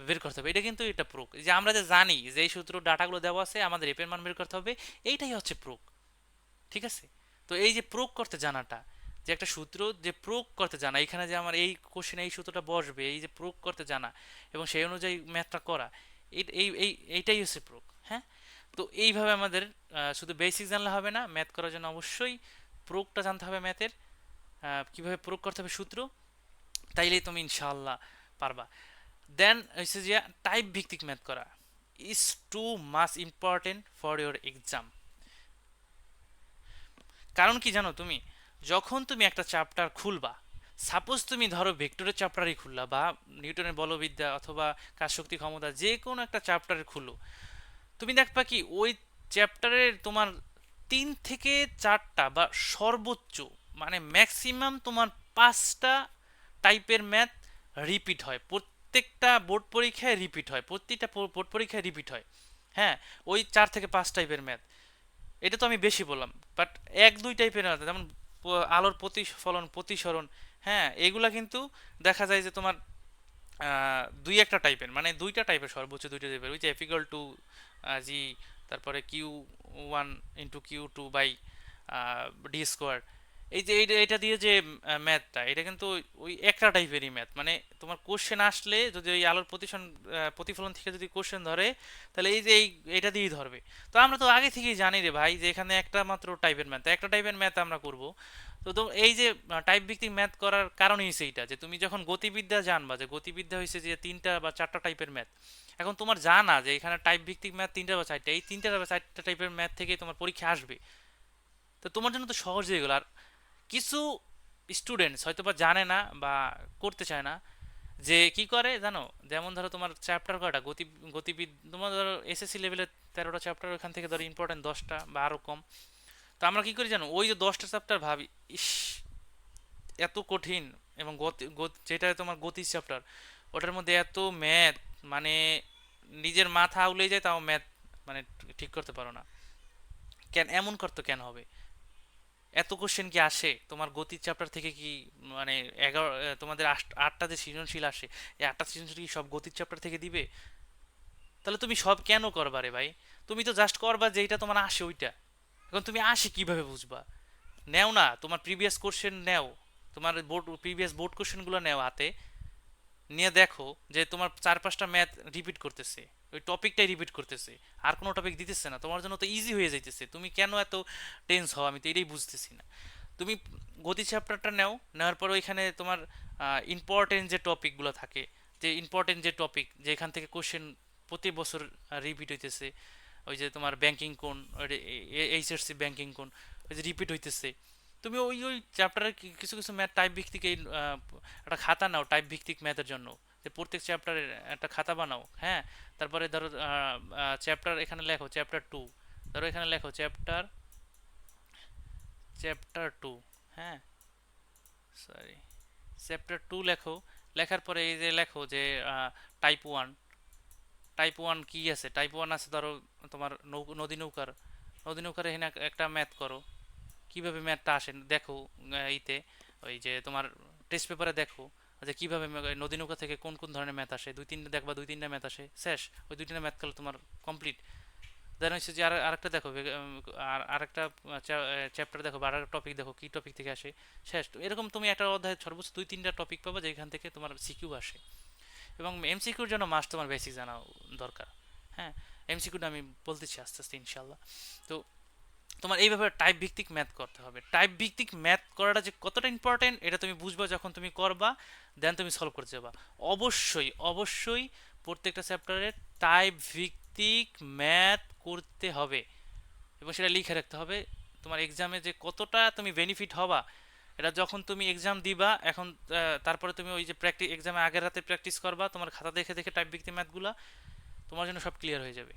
Speaker 1: বের করতে হবে, এটা কিন্তু এটা প্রুফ যে আমরা যে জানি যে এই সূত্র ডাটাগুলো দেওয়া আছে আমাদের এফ এর মান বের করতে হবে, এইটাই হচ্ছে প্রুফ। ঠিক আছে? তো এই যে প্রয়োগ করতে জানাটা, যে একটা সূত্র যে প্রয়োগ করতে জানা, এখানে যে আমার এই কোশ্চেনে এই সূত্রটা বসবে, এই যে প্রয়োগ করতে জানা এবং সেই অনুযায়ী ম্যাথটা করা, এইটাই হচ্ছে প্রয়োগ। হ্যাঁ, তো এইভাবে আমাদের শুধু বেসিক জানলে হবে না, ম্যাথ করার জন্য অবশ্যই প্রয়োগটা জানতে হবে ম্যাথের, কিভাবে প্রয়োগ করতে হবে সূত্র, তাইলেই তুমি ইনশাআল্লাহ পারবা। দেন হচ্ছে যে টাইপ ভিত্তিক ম্যাথ করা is too much important for your exam. কারণ কি জানো তুমি, যখন তুমি একটা চ্যাপ্টার খুলবা, সাপোজ তুমি ধরো ভেক্টরের চ্যাপ্টারই খুললা, বা নিউটনের বলবিদ্যা অথবা কাজ শক্তি ক্ষমতা যে কোনো একটা চ্যাপ্টারে খুলো, তুমি দেখবা কি ওই চ্যাপ্টারের তোমার 3 থেকে 4টা বা সর্বোচ্চ মানে ম্যাক্সিমাম তোমার 5টা টাইপের ম্যাথ রিপিট হয়, প্রত্যেকটা বোর্ড পরীক্ষায় রিপিট হয়, প্রত্যেকটা বোর্ড পরীক্ষায় রিপিট হয়। হ্যাঁ, ওই 4 থেকে 5 টাইপের ম্যাথ, এটা তো আমি বেশি বললাম, বাট 1-2 টাইপের ম্যাথ, যেমন আলোর প্রতিফলন, প্রতিসরণ, হ্যাঁ এগুলা কিন্তু দেখা যায় যে তোমার দুই একটা টাইপের, মানে 2টা টাইপের, সর্বোচ্চ 2টা টাইপের, ওই যে এফিক্যাল টু জি, তারপরে Q1 × Q2 by D square, এই যে এটা দিয়ে যে ম্যাথটা, এটা কিন্তু ওই একটা টাইপেরই ম্যাথ, মানে তোমার কোশ্চেন আসলে যদি ওই আলোর প্রতিফলন থেকে যদি কোশ্চেন ধরে, তাহলে এই যে এটা দিয়েই ধরবে। তো আমরা তো আগে থেকেই জানি রে ভাই যে এখানে একটা মাত্র টাইপের ম্যাথ, একটা টাইপের ম্যাথ আমরা করব। তো এই যে টাইপ ভিত্তিক ম্যাথ করার কারণই হচ্ছে এইটা, যে তুমি যখন গতিবিদ্যা জানবা যে গতিবিদ্যা হয়েছে যে 3টা বা 4টা টাইপের ম্যাথ, এখন তোমার জানা যে এখানে টাইপ ভিত্তিক ম্যাথ 3টা বা 4টা, এই 3টা বা 4টা টাইপের ম্যাথ থেকে তোমার পরীক্ষা আসবে, তো তোমার জন্য তো সহজ হয়ে গেল। আর কিছু স্টুডেন্টস হয়তো বা জানে না বা করতে চায় না, যে কি করে জানো, যেমন ধরো তোমার চ্যাপ্টার কয়টা গতিবিদ, তোমার ধরো এসএসসি লেভেলের 13টা চ্যাপ্টার, ওখান থেকে ধরো ইম্পর্টেন্ট 10টা বা আরো কম। তো আমরা কি করি জানো, ওই যে 10টা চ্যাপ্টার ভাবি, ইস এত কঠিন, এবং যেটা তোমার গতি চ্যাপ্টার, ওটার মধ্যে এত ম্যাথ, মানে নিজের মাথা আউলে যায় তাও ম্যাথ মানে ঠিক করতে পারো না। কেন এমন করতে কেন হবে? এত কোশ্চেন কি আসে তোমার গতির চ্যাপ্টার থেকে? কি মানে 11 তোমাদের 8টা যে সৃজনশীল আসে, এই 8টা সৃজনশীল কি সব গতির চ্যাপ্টার থেকে দিবে? তাহলে তুমি সব কেন করবা রে ভাই? তুমি তো জাস্ট করবা যেটা তোমার আসে ওইটা। এখন তুমি আসে কিভাবে বুঝবা? নেও না, তোমার প্রিভিয়াস কোশ্চেন নেও, তোমার প্রিভিয়াস বোর্ড কোশ্চেনগুলো নেও হাতে, নিয়ে দেখো যে তোমার 4-5টা ম্যাথ রিপিট করতেছে, ওই টপিকটাই রিপিট করতেছে, আর কোনো টপিক দিতেছে না, তোমার জন্য তো ইজি হয়ে যাইতেছে, তুমি কেন এত টেন্স হও? আমি তো এটাই বুঝতেছি না। তুমি গতি চ্যাপ্টারটা নাও, নেওয়ার পর ওইখানে তোমার ইম্পর্টেন্ট যে টপিকগুলো থাকে, যে ইম্পর্টেন্ট যে টপিক, যে এখান থেকে কোশ্চেন প্রতি বছর রিপিট হইতেছে, ওই যে তোমার ব্যাংকিং কোন, এইচএসসি ব্যাংকিং কোন, ওই যে রিপিট হইতেছে, তুমি ওই ওই চ্যাপ্টারের কিছু কিছু ম্যাথ টাইপ ভিত্তিক এই একটা খাতা নাও টাইপ ভিত্তিক ম্যাথের জন্য, যে প্রত্যেক চ্যাপ্টারের একটা খাতা বানাও, হ্যাঁ। তারপরে ধরো চ্যাপ্টার এখানে লেখো চ্যাপ্টার 2, ধরো এখানে লেখো চ্যাপ্টার 2, হ্যাঁ, সরি, চ্যাপ্টার 2 লেখো। লেখার পরে এই যে লেখো যে টাইপ 1, টাইপ 1 কি আছে? টাইপ 1 আছে ধরো তোমার নদী নৌকার এখানে একটা ম্যাথ করো, কিভাবে ম্যাথটা আসে দেখো। ইতে ওই যে তোমার টেস্ট পেপারে দেখো যে কিভাবে নদী নৌকা থেকে কোন কোন ধরনের ম্যাথ আসে, 2-3টা দেখবা, 2-3টা ম্যাথ আসে, শেষ। ওই 2-3টা ম্যাথ করলে তোমার কমপ্লিট। দেন হচ্ছে যে আরেকটা দেখো, আর আরেকটা চ্যাপ্টার দেখো বা আরেকটা টপিক দেখো, কি টপিক থেকে আসে, শেষ। তো এরকম তুমি একটা অধ্যায় সর্বোচ্চ 2-3টা টপিক পাবা যেখান থেকে তোমার সিকিউ আসে। এবং এমসিকিউর জন্য মাস্ট তোমার বেসিক জানা দরকার, হ্যাঁ। এমসিকিউটা আমি বলতেছি আস্তে আস্তে ইনশাল্লাহ। তো তোমার এইভাবে টাইপ ভিত্তিক ম্যাথ করতে হবে। টাইপ ভিত্তিক ম্যাথ করাটা যে কতটা ইম্পর্টেন্ট এটা তুমি বুঝবা যখন তুমি করবা, দেন তুমি সলভ করতে যাবা। অবশ্যই অবশ্যই প্রত্যেকটা চ্যাপ্টারে টাইপ ভিত্তিক ম্যাথ করতে হবে, এবং সেটা লিখে রাখতে হবে। তোমার এক্সামে যে কতটা তুমি বেনিফিট হবা, এটা যখন তুমি এক্সাম দিবা এখন, তারপরে তুমি ওই যে প্র্যাকটিস, এক্সামে আগের রাতে প্র্যাকটিস করবা, তোমার খাতা দেখে দেখে টাইপ ভিত্তিক ম্যাথগুলা তোমার জন্য সব ক্লিয়ার হয়ে যাবে।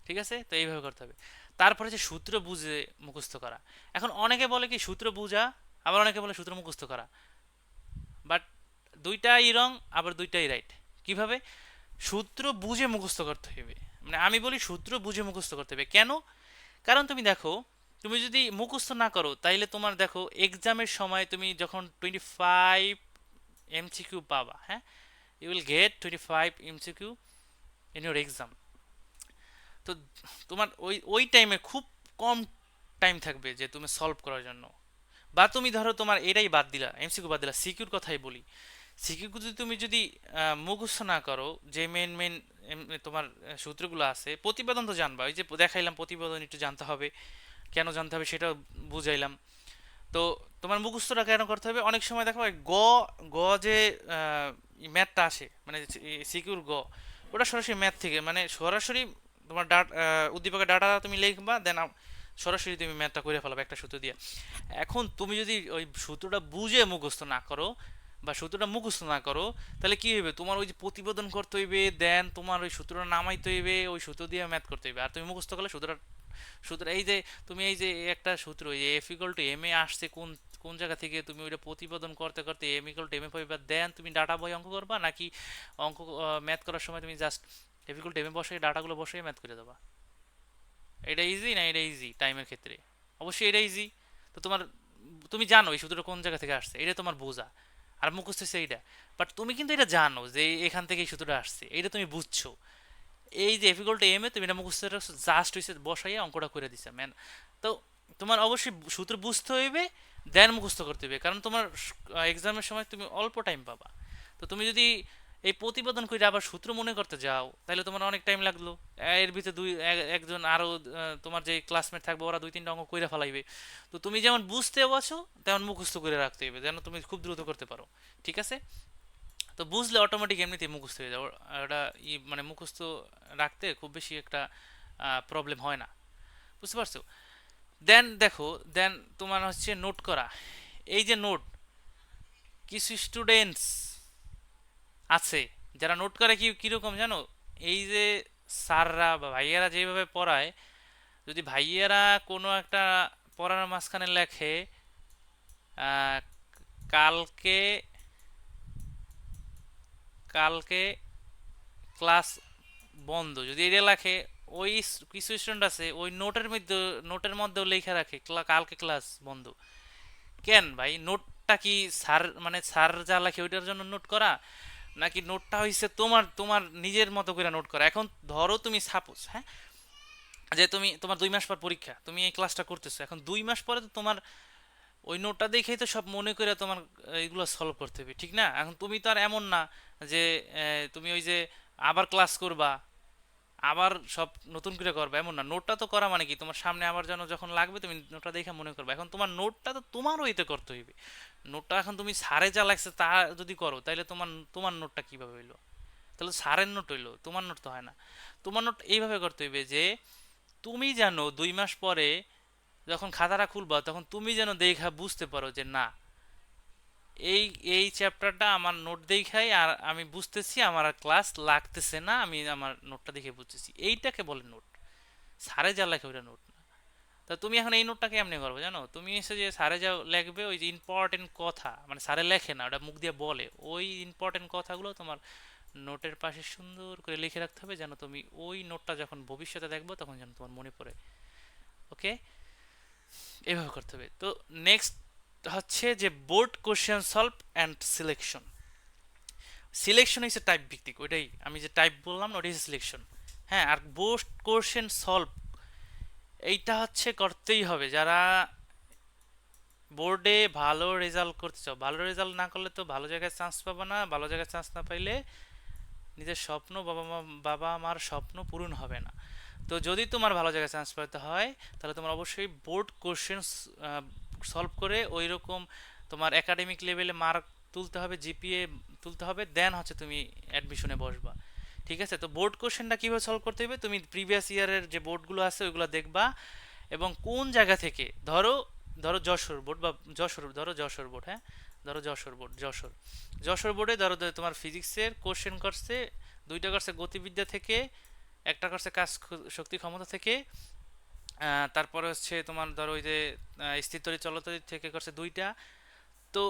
Speaker 1: ঠিক আছে, তো এইভাবে করতে হবে। তারপরে যে সূত্র বুঝে মুখস্থ করা। এখন অনেকে বলে কি সূত্র বুঝা, আবার অনেকে বলে সূত্র মুখস্থ করা, বাট দুইটাই রং, আবার দুইটাই রাইট। কিভাবে? সূত্র বুঝে মুখস্থ করতে হবে, মানে আমি বলি সূত্র বুঝে মুখস্থ করতে হবে। কেন? কারণ তুমি দেখো, তুমি যদি মুখস্থ না করো তাইলে তোমার দেখো এক্সামের সময় তুমি যখন 25 এমসিকিউ পাবা, হ্যাঁ, you will get 25 MCQ in your exam. তো তোমার ওই ওই টাইমে খুব কম টাইম থাকবে যে তুমি সলভ করার জন্য। বা তুমি ধরো তোমার এটাই বাদ দিলা, এমসিকিউ বাদ দিলা, সিকিউর কথাই বলি। সিকিউ যদি তুমি যদি মুখস্থ না করো, যে মেন মেন তোমার সূত্রগুলো আছে, প্রতিবেদন তো জানবা, ওই যে দেখাইলাম প্রতিবেদন একটু জানতে হবে, কেন জানতে হবে সেটাও বুঝাইলাম। তো তোমার মুখস্থটা কেন করতে হবে? অনেক সময় দেখো ওই গ যে ম্যাথটা আসে, মানে সিকিউর ওটা সরাসরি ম্যাথ থেকে, মানে সরাসরি তোমার উদ্দীপকের ডাটা তুমি লিখবা, দেন সরাসরি তুমি ম্যাথটা করে ফেলাবে একটা সূত্র দিয়ে। এখন তুমি যদি ওই সূত্রটা বুঝে মুখস্থ না করো, বা সূত্রটা মুখস্থ না করো, তাহলে কি হইবে? তোমার ওই যে প্রতিবেদন করতে হইবে, দেন তোমার ওই সূত্রটা নামাইতে হইবে, ওই সূত্র দিয়ে ম্যাথ করতে হইবে। আর তুমি মুখস্থ করলে সূত্র এই যে তুমি এই যে একটা সূত্র, এই এফ ইকুয়াল টু এম এ আসছে কোন কোন জায়গা থেকে, তুমি ওইটা প্রতিবেদন করতে করতে এম ইকুয়াল টু এম এ পাইবা, দেন তুমি ডাটা বই অঙ্ক করবা, নাকি অঙ্ক ম্যাথ করার সময় তুমি just F equal to M A বসে ডাটাগুলো বসে ম্যাথ করে দেবা? এটা ইজি না? এটা ইজি টাইমের ক্ষেত্রে? অবশ্যই এটা ইজি। তো তোমার, তুমি জানো এই সূত্রটা কোন জায়গা থেকে আসছে, এটা তোমার বোঝা, আর মুখস্থ হচ্ছে এইটা। বাট তুমি কিন্তু এটা জানো যে এখান থেকে এই সূত্রটা আসছে, এটা তুমি বুঝছো। এই যে এফ ইকুয়াল টু এম এ তুমি এটা মুখস্থ জাস্ট হইছে বসাইয়া অঙ্কটা করে দিছে ম্যান। তো তোমার অবশ্যই সূত্র বুঝতে হইবে, দেন মুখস্থ করতে হবে, কারণ তোমার এক্সামের সময় তুমি অল্প টাইম পাবা। তো তুমি যদি এই প্রতিবেদন করে আবার সূত্র মনে করতে যাও, তাহলে তোমার অনেক টাইম লাগলো। এর ভিতরে একজন আরো তোমার যে ক্লাসমেট থাকবে ওরা 2-3টা অঙ্ক কইরা ফেলাইবে। তো তুমি যেমন বুঝতে বসো তেমন মুখস্থ করে রাখতে হবে, যেন তুমি খুব দ্রুত করতে পারো। ঠিক আছে? তো বুঝলে অটোমেটিক এমনিতেই মুখস্থ হয়ে যাবে ওটা। মানে মুখস্থ রাখতে খুব বেশি একটা প্রবলেম হয় না। বুঝতে পারছো? দেন দেখো, দেন তোমার হচ্ছে নোট করা। এই যে নোট, কিছু স্টুডেন্টস আছে, যারা নোট করে কি কিরকম জানো, এই যে স্যাররা বা ভাইয়ারা যেভাবে পড়ায়, যদি ভাইয়ারা কোনো একটা পড়ানোর মাঝখানে লেখে আহ, কালকে কালকে ক্লাস বন্ধ, যদি এটা লেখে, ওই কিছু স্টুডেন্ট আছে ওই নোটের মধ্যেও লেখা রাখে কালকে ক্লাস বন্ধ। কেন ভাই, নোটটা কি স্যার মানে স্যার যা লেখে ওইটার জন্য নোট করা, নাকি নোটটা হইছে তোমার তোমার নিজের মতো করে নোট করা? এখন ধরো তুমি সাপোজ, হ্যাঁ, যে তুমি তোমার 2 মাস পর পরীক্ষা, তুমি এই ক্লাসটা করতেছো, এখন 2 মাস পরে তো তোমার ওই নোটটা দেখেই তো সব মনে করে তোমার এইগুলো সলভ করতে হবে, ঠিক না? এখন তুমি তো আর এমন না যে তুমি ওই যে আবার ক্লাস করবা, আবার সব নতুন করে করবে, এমন না। নোটটা তো করা মানে কি, তোমার সামনে আবার যেন যখন লাগবে তুমি নোটটা দেখে মনে করবে। এখন তোমার নোটটা তো তোমার ওইতে করতে হইবে। নোটটা এখন তুমি সারে যা লাগছে তা যদি করো, তাহলে তোমার তোমার নোটটা কিভাবে হইলো? তাহলে সারের নোট হইলো, তোমার নোট তো হয় না। তোমার নোট এইভাবে করতে হইবে যে তুমি জানো 2 মাস পরে যখন খাতাটা খুলবা, তখন তুমি যেন দেখা বুঝতে পারো যে না, এই এই চ্যাপ্টারটা আমার নোট দেখাই আর আমি বুঝতেছি, আমার আর ক্লাস লাগতেছে না, আমি আমার নোটটা দেখে বুঝতেছি, এইটাকে বলে নোট। সারে যা লেখে ওইটা নোট না। তা তুমি এখন এই নোটটাকে এমনি করবে জানো, তুমি এসে যে সারে যা লিখবে ওই যে ইম্পর্টেন্ট কথা, মানে সারে লেখে না, ওটা মুখ দিয়ে বলে, ওই ইম্পর্টেন্ট কথাগুলো তোমার নোটের পাশে সুন্দর করে লিখে রাখতে হবে, যেন তুমি ওই নোটটা যখন ভবিষ্যতে দেখবো তখন যেন তোমার মনে পড়ে। ওকে, এভাবে করতে হবে। তো নেক্সট হচ্ছে যে board question solve and selection. Selection হচ্ছে টাইপ ভিত্তিক, ওইটাই আমি যে টাইপ বললাম না, ওটাই সিলেকশন। হ্যাঁ, আর বোর্ড কোশ্চেন সলভ এইটা হচ্ছে করতেই হবে যারা বোর্ডে ভালো রেজাল্ট করতে চাও। ভালো রেজাল্ট না করলে তো ভালো জায়গায় চান্স পাবো না, ভালো জায়গায় চান্স না পাইলে নিজের স্বপ্ন, বাবা মার স্বপ্ন পূরণ হবে না। তো যদি তোমার ভালো জায়গায় চান্স পেতে হয়, তাহলে তোমার অবশ্যই বোর্ড কোশ্চেন সলভ করে ওই রকম তোমার একাডেমিক লেভেলে মার্ক তুলতে হবে, জিপিএ তুলতে হবে, দেন হচ্ছে তুমি অ্যাডমিশনে বসবা। ঠিক আছে? তো বোর্ড কোশ্চেনটা কীভাবে সলভ করতে হবে, তুমি প্রিভিয়াস ইয়ারের যে বোর্ডগুলো আছে ওইগুলো দেখবা, এবং কোন জায়গা থেকে, ধরো ধরো যশোর বোর্ড বা যশোর বোর্ড, হ্যাঁ, ধরো যশোর বোর্ডে ধরো তোমার ফিজিক্সের কোশ্চেন করছে, দুইটা করছে গতিবিদ্যা থেকে, একটা করছে কাজ শক্তি ক্ষমতা থেকে, তারপরে হচ্ছে তোমার ধরো ওই যে স্থিরতরি চলতরি থেকে করছে দুইটা। তো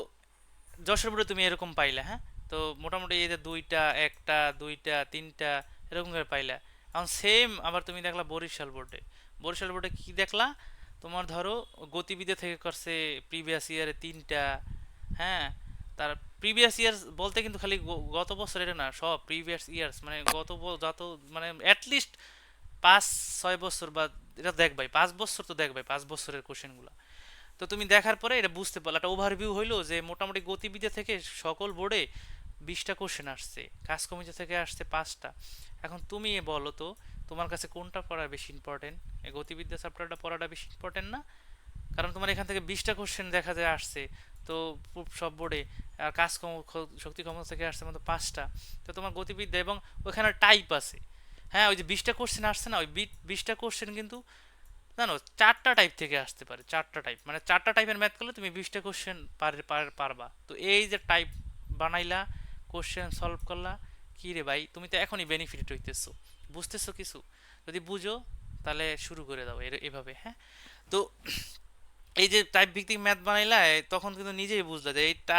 Speaker 1: যশোর বোর্ডে তুমি এরকম পাইলে, হ্যাঁ, তো মোটামুটি এই যে দুইটা, একটা, দুইটা, তিনটা, এরকম করে পাইলা। এখন সেম আবার তুমি দেখলা বরিশাল বোর্ডে কি দেখলা, তোমার ধরো গতিবিদ্যা থেকে করছে প্রিভিয়াস ইয়ারে তিনটা, হ্যাঁ, তার প্রিভিয়াস ইয়ার্স বলতে কিন্তু খালি গত বছর এটা না, সব প্রিভিয়াস ইয়ার্স মানে যত মানে অ্যাটলিস্ট 5-6 বছর, বা এটা দেখবাই 5 বছর, তো দেখবাই 5 বছরের কোশ্চেনগুলো। তো তুমি দেখার পরে এটা বুঝতে পারলে, একটা ওভারভিউ হইলো যে মোটামুটি গতিবিদ্যা থেকে সকল বোর্ডে 20টা কোশ্চেন আসছে, কাজ কমিটি থেকে আসছে 5টা। এখন তুমি বলো তো, তোমার কাছে কোনটা পড়া বেশি ইম্পর্টেন্ট? এই গতিবিদ্যা চ্যাপ্টারটা পড়াটা বেশি ইম্পর্টেন্ট না? কারণ তোমার এখান থেকে 20টা কোশ্চেন দেখা যায় আসছে, তো সব বোর্ডে, আর শক্তি ক্ষমতা থেকে আসছে মাত্র 5টা। তো তোমার গতিবিদ্যা, এবং ওখানে টাইপ আছে, হ্যাঁ, ওই যে 20টা কোশ্চেন আসছে না, ওই 20টা কোশ্চেন কিন্তু জানো 4টা টাইপ থেকে আসতে পারে। 4টা টাইপ মানে 4টা টাইপের ম্যাথ করলে তুমি 20টা কোশ্চেন পারবা। তো এই যে টাইপ বানাইলা, কোশ্চেন সলভ করলা, কি রে ভাই, তুমি তো এখনই বেনিফিট হইতেছো, বুঝতেছো কিছু? যদি বুঝো তাহলে শুরু করে দাও এভাবে, হ্যাঁ। তো এই যে টাইপ ভিত্তিক ম্যাথ বানাইলা, তখন কিন্তু নিজেই বুঝলা যে এইটা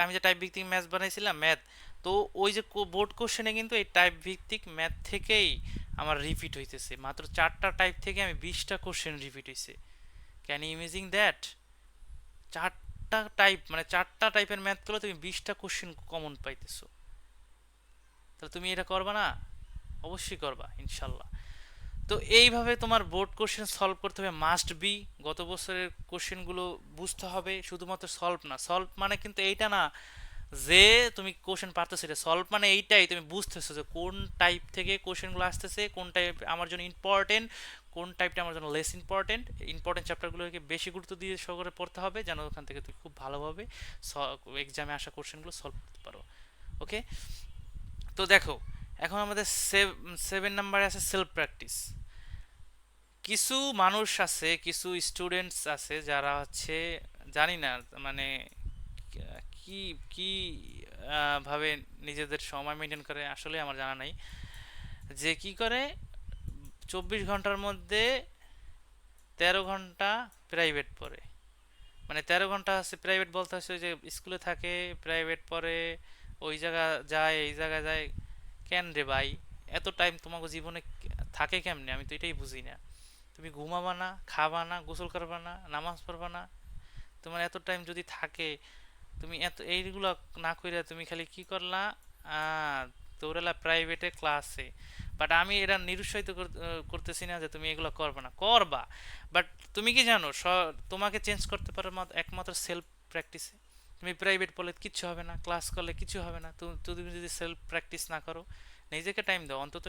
Speaker 1: আমি যে টাইপ ভিত্তিক ম্যাথ বানাইছিলাম ম্যাথ, তো ওই যে বোর্ড কোশ্চেনে কিন্তু এই টাইপ ভিত্তিক ম্যাথ থেকেই আমার রিপিট হইতেছে, মাত্র 4টা টাইপ থেকে আমি 20টা কোশ্চেন রিপিট হইছে। Can you imagine that? 4টা টাইপ মানে 4টা টাইপের ম্যাথ করলে তুমি 20টা কোশ্চেন কমন পাইতেছো। তাহলে তুমি এটা করবা না? অবশ্যই করবা ইনশাল্লাহ। তো এইভাবে তোমার বোর্ড কোশ্চেন সলভ করতে হবে, মাস্ট বি। গত বছরের কোশ্চেনগুলো বুঝতে হবে, শুধুমাত্র সলভ না। সলভ মানে কিন্তু এইটা না যে তুমি কোশ্চেন পারতেছো, এটা সলভ মানে এইটাই তুমি বুঝতেছো যে কোন টাইপ থেকে কোশ্চেনগুলো আসতেছে, কোন টাইপ আমার জন্য ইম্পর্টেন্ট, কোন টাইপটা আমার জন্য লেস ইম্পর্টেন্ট। ইম্পর্টেন্ট চ্যাপ্টারগুলোকে বেশি গুরুত্ব দিয়ে সহকারে পড়তে হবে, যেন ওখান থেকে তুমি খুব ভালোভাবে এক্সামে আসা কোশ্চেনগুলো সলভ করতে পারো। ওকে, তো দেখো, এখন আমাদের 7 নাম্বারে আছে সেলফ প্র্যাকটিস। কিছু মানুষ আছে, কিছু স্টুডেন্টস আছে যারা হচ্ছে, জানি না মানে কি কি ভাবে নিজেদের সময় মেনটেন করে আসলে আমার জানা নাই, যে কি করে 24 ঘন্টার মধ্যে 13 ঘন্টা প্রাইভেট পড়ে। মানে 13 ঘন্টা হচ্ছে প্রাইভেট, বলতে হচ্ছে ওই যে স্কুলে থাকে, প্রাইভেট পড়ে, ওই জায়গা যায় এই জায়গায় যায়। কেন রে ভাই, এত টাইম তোমাকে জীবনে থাকে কেমনে? আমি তো এটাই বুঝি না। তুমি ঘুমাবা না, খাবা না, গোসল করবা না, নামাজ পড়বা না, তোমার এত টাইম যদি থাকে, তুমি এত এইগুলো না কইরা তুমি খালি কি করলা? আহ দৌড়ালা প্রাইভেটে ক্লাসে। বাট আমি এটা নিরুৎসাহিত করতেছি না যে তুমি এগুলো করবা না, করবা। বাট তুমি কি জানো, তোমাকে চেঞ্জ করতে পারো একমাত্র সেলফ প্র্যাকটিসে। তুমি প্রাইভেট পড়লে কিচ্ছু হবে না, ক্লাস করলে কিছু হবে না, তুমি যদি সেলফ প্র্যাকটিস না করো। নিজেকে টাইম দাও, অন্তত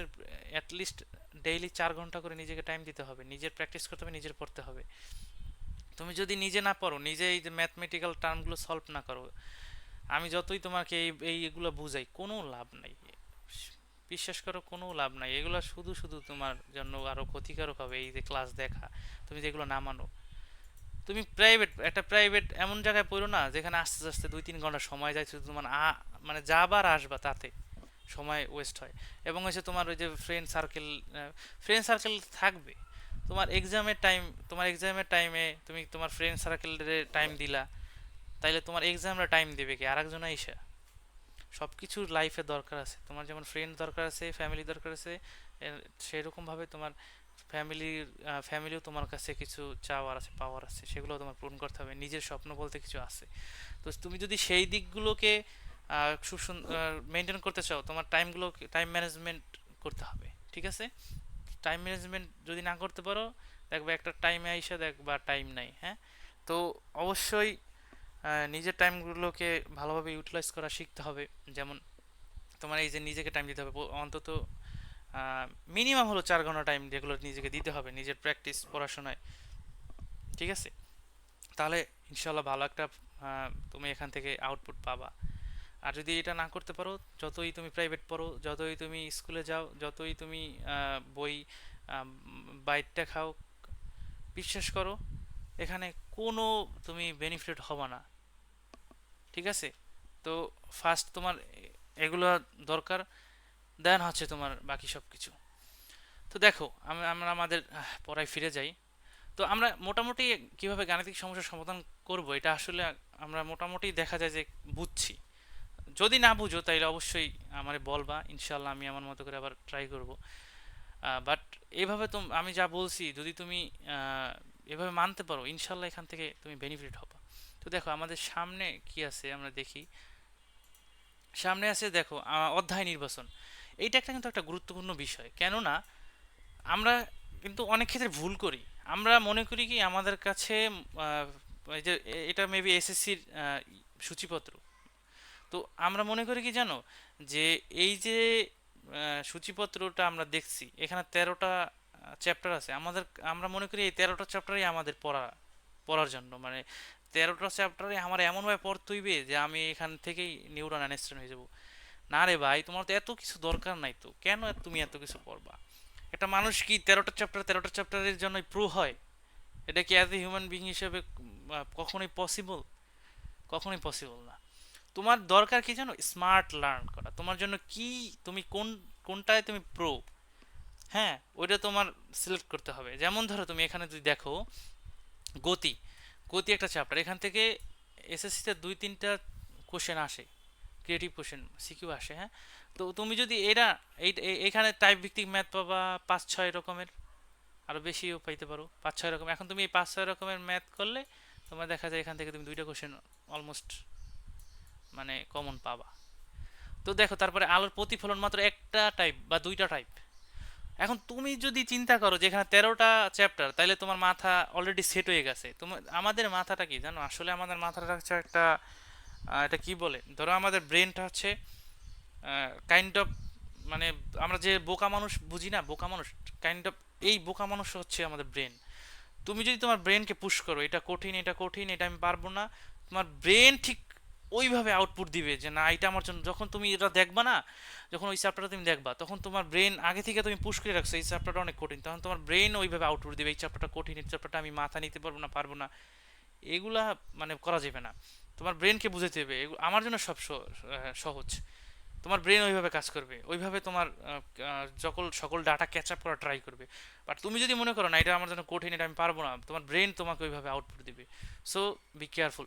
Speaker 1: অ্যাটলিস্ট ডেইলি 4 ঘন্টা করে নিজেকে টাইম দিতে হবে, নিজের প্র্যাকটিস করতে হবে, নিজের পড়তে হবে। তুমি যদি নিজে না পড়ো, নিজে এই যে ম্যাথমেটিক্যাল টার্মগুলো সলভ না করো, আমি যতই তোমাকে এইগুলো বুঝাই, কোনো লাভ নাই। বিশ্বাস করো, কোনো লাভ নাই। এগুলো শুধু শুধু তোমার জন্য আরো ক্ষতিকারক হবে, এই যে ক্লাস দেখা, তুমি যেগুলো না মানো। তুমি একটা প্রাইভেট এমন জায়গায় পড়ো না যেখানে আস্তে আস্তে 2-3 ঘন্টা সময় যায়, শুধু তোমার মানে যাবার আসবা তাতে সময় ওয়েস্ট হয়। এবং হচ্ছে তোমার ওই যে ফ্রেন্ড সার্কেল থাকবে। তোমার এক্সামের টাইমে তুমি তোমার ফ্রেন্ড সার্কেলের টাইম দিলা, তাইলে তোমার এক্সামরা টাইম দেবে কি আরেকজন আইসা? সব কিছুর লাইফে দরকার আছে, তোমার যেমন ফ্রেন্ড দরকার আছে, ফ্যামিলি দরকার আছে, সেরকম ভাবে তোমার ফ্যামিলিও তোমার কাছে কিছু চাওয়ার আছে, পাওয়ার আছে, সেগুলো তোমার পূরণ করতে হবে। নিজের স্বপ্ন বলতে কিছু আছে। তো তুমি যদি সেই দিকগুলোকে মেনটেন করতে চাও, তোমার টাইম ম্যানেজমেন্ট করতে হবে, ঠিক আছে? টাইম ম্যানেজমেন্ট যদি না করতে পারো, দেখবে একটা টাইমে আইসা দেখবা টাইম নাই, হ্যাঁ। তো অবশ্যই নিজের টাইমগুলোকে ভালোভাবে ইউটিলাইজ করা শিখতে হবে। যেমন তোমার এই যে নিজেকে টাইম দিতে হবে, অন্তত মিনিমাম হলো 4 ঘন্টা টাইম, যেগুলো নিজেকে দিতে হবে নিজের প্র্যাকটিস পড়াশোনায়, ঠিক আছে? তাহলে ইনশাল্লাহ ভালো একটা তুমি এখান থেকে আউটপুট পাবা। আর যদি এটা না করতে পারো, যতই তুমি প্রাইভেট পড়ো, যতই তুমি স্কুলে যাও, যতই তুমি বই বাইটটা খাও, বিশ্বাস করো, এখানে কোনো তুমি বেনিফিট হবা না, ঠিক আছে? তো ফার্স্ট তোমার এগুলো দরকার, দেন হচ্ছে তোমার বাকি সব কিছু। তো দেখো, আমরা আমাদের পড়ায় ফিরে যাই। তো আমরা মোটামুটি কিভাবে গাণিতিক সমস্যার সমাধান করব, এটা আসলে আমরা মোটামুটি দেখা যায় যে বুঝছি। যদি না বুঝো তাইলে অবশ্যই আমারে বলবা, ইনশাল্লাহ আমি আমার মতো করে আবার ট্রাই করব। বাট এভাবে তো আমি যা বলছি, যদি তুমি এভাবে মানতে পারো, ইনশাল্লাহ এখান থেকে তুমি বেনিফিট হবা। তো দেখো আমাদের সামনে কি আছে আমরা দেখি। সামনে আছে দেখো অধ্যায় নির্বাচন। এইটা কিন্তু একটা গুরুত্বপূর্ণ বিষয়, কেননা আমরা কিন্তু অনেক ক্ষেত্রে ভুল করি। আমরা মনে করি কি আমাদের কাছে আহ, এই যে এটা মেবি এসএসসির সূচিপত্র। তো আমরা মনে করি কি জানো, যে এই যে সূচিপত্রটা আমরা দেখছি, এখানে 13টা চ্যাপ্টার আছে আমাদের। আমরা মনে করি এই 13টা চ্যাপ্টারই আমাদের পড়ার জন্য, মানে 13টা চ্যাপ্টারে আমার এমনভাবে পড়তে হইবে যে আমি এখান থেকেই নিউরন আনস্ট্যান্ড হয়ে যাব। না রে ভাই, তোমার তো এত কিছু দরকার নাই, তো কেন তুমি এত কিছু পড়বা? একটা মানুষ কি 13টা চ্যাপ্টারের জন্যই প্রো হয়? এটা কি অ্যাজ এ হিউম্যান বিং হিসেবে কখনোই পসিবল? কখনোই পসিবল না। তোমার দরকার কি জানো, স্মার্ট লার্ন করা। তোমার জন্য কি, তুমি কোনটায় তুমি প্রো, হ্যাঁ, ওইটা তোমার সিলেক্ট করতে হবে। যেমন ধরো তুমি এখানে যদি দেখো গতি, গতি একটা চ্যাপ্টার, এখান থেকে এসএসসিতে 2-3টা কোশ্চেন আসে, ক্রিয়েটিভ কোশ্চেন সিকিউ আসে, হ্যাঁ। তো তুমি যদি এখানে টাইপ ভিত্তিক ম্যাথ পাবা 5-6 রকমের, আরো বেশিও পাইতে পারো 5-6 রকম। এখন তুমি এই 5-6 রকমের ম্যাথ করলে তোমার দেখা যায় এখান থেকে তুমি 2টা কোশ্চেন অলমোস্ট মানে কমন পাবা। তো দেখো, তারপরে আলোর প্রতিফলন মাত্র একটা টাইপ বা 2টা টাইপ। এখন তুমি যদি চিন্তা করো যে এখানে 13টা চ্যাপ্টার, তাহলে তোমার মাথা অলরেডি সেট হয়ে গেছে। আমাদের মাথাটা কি জানো, আসলে আমাদের মাথাটা হচ্ছে একটা এটা কি বলে, ধরো আমাদের ব্রেনটা হচ্ছে কাইন্ড অফ, মানে আমরা যে বোকা মানুষ বুঝি না, বোকা মানুষ কাইন্ড অফ, এই বোকা মানুষ হচ্ছে আমাদের ব্রেন। তুমি যদি তোমার ব্রেনকে পুশ করো, এটা কঠিন, এটা কঠিন, এটা আমি পারবো না, তোমার ব্রেন ঠিক ওইভাবে আউটপুট দিবে যে না, এটা আমার জন্য। যখন তুমি এটা দেখবা না, যখন ওই চ্যাপ্টারটা তুমি দেখবা, তখন তোমার ব্রেন আগে থেকে তুমি পুশ করে রাখছো এই চ্যাপ্টারটা অনেক কঠিন, তখন তোমার ব্রেন ওইভাবে আউটপুট দিবে এই চ্যাপ্টারটা কঠিন, এই চ্যাপ্টারটা আমি মাথা নিতে পারবো না, পারবো না। এগুলা মানে করা যাবে না। তোমার ব্রেনকে বুঝাইতে হবে আমার জন্য সব সহজ। তোমার ব্রেন ওইভাবে কাজ করবে, ওইভাবে তোমার সকল সকল ডাটা ক্যাচ আপ করা ট্রাই করবে। বাট তুমি যদি মনে করো না এটা আমার জন্য কঠিন, এটা আমি পারবো না, তোমার ব্রেন তোমাকে ওইভাবে আউটপুট দিবে। So be careful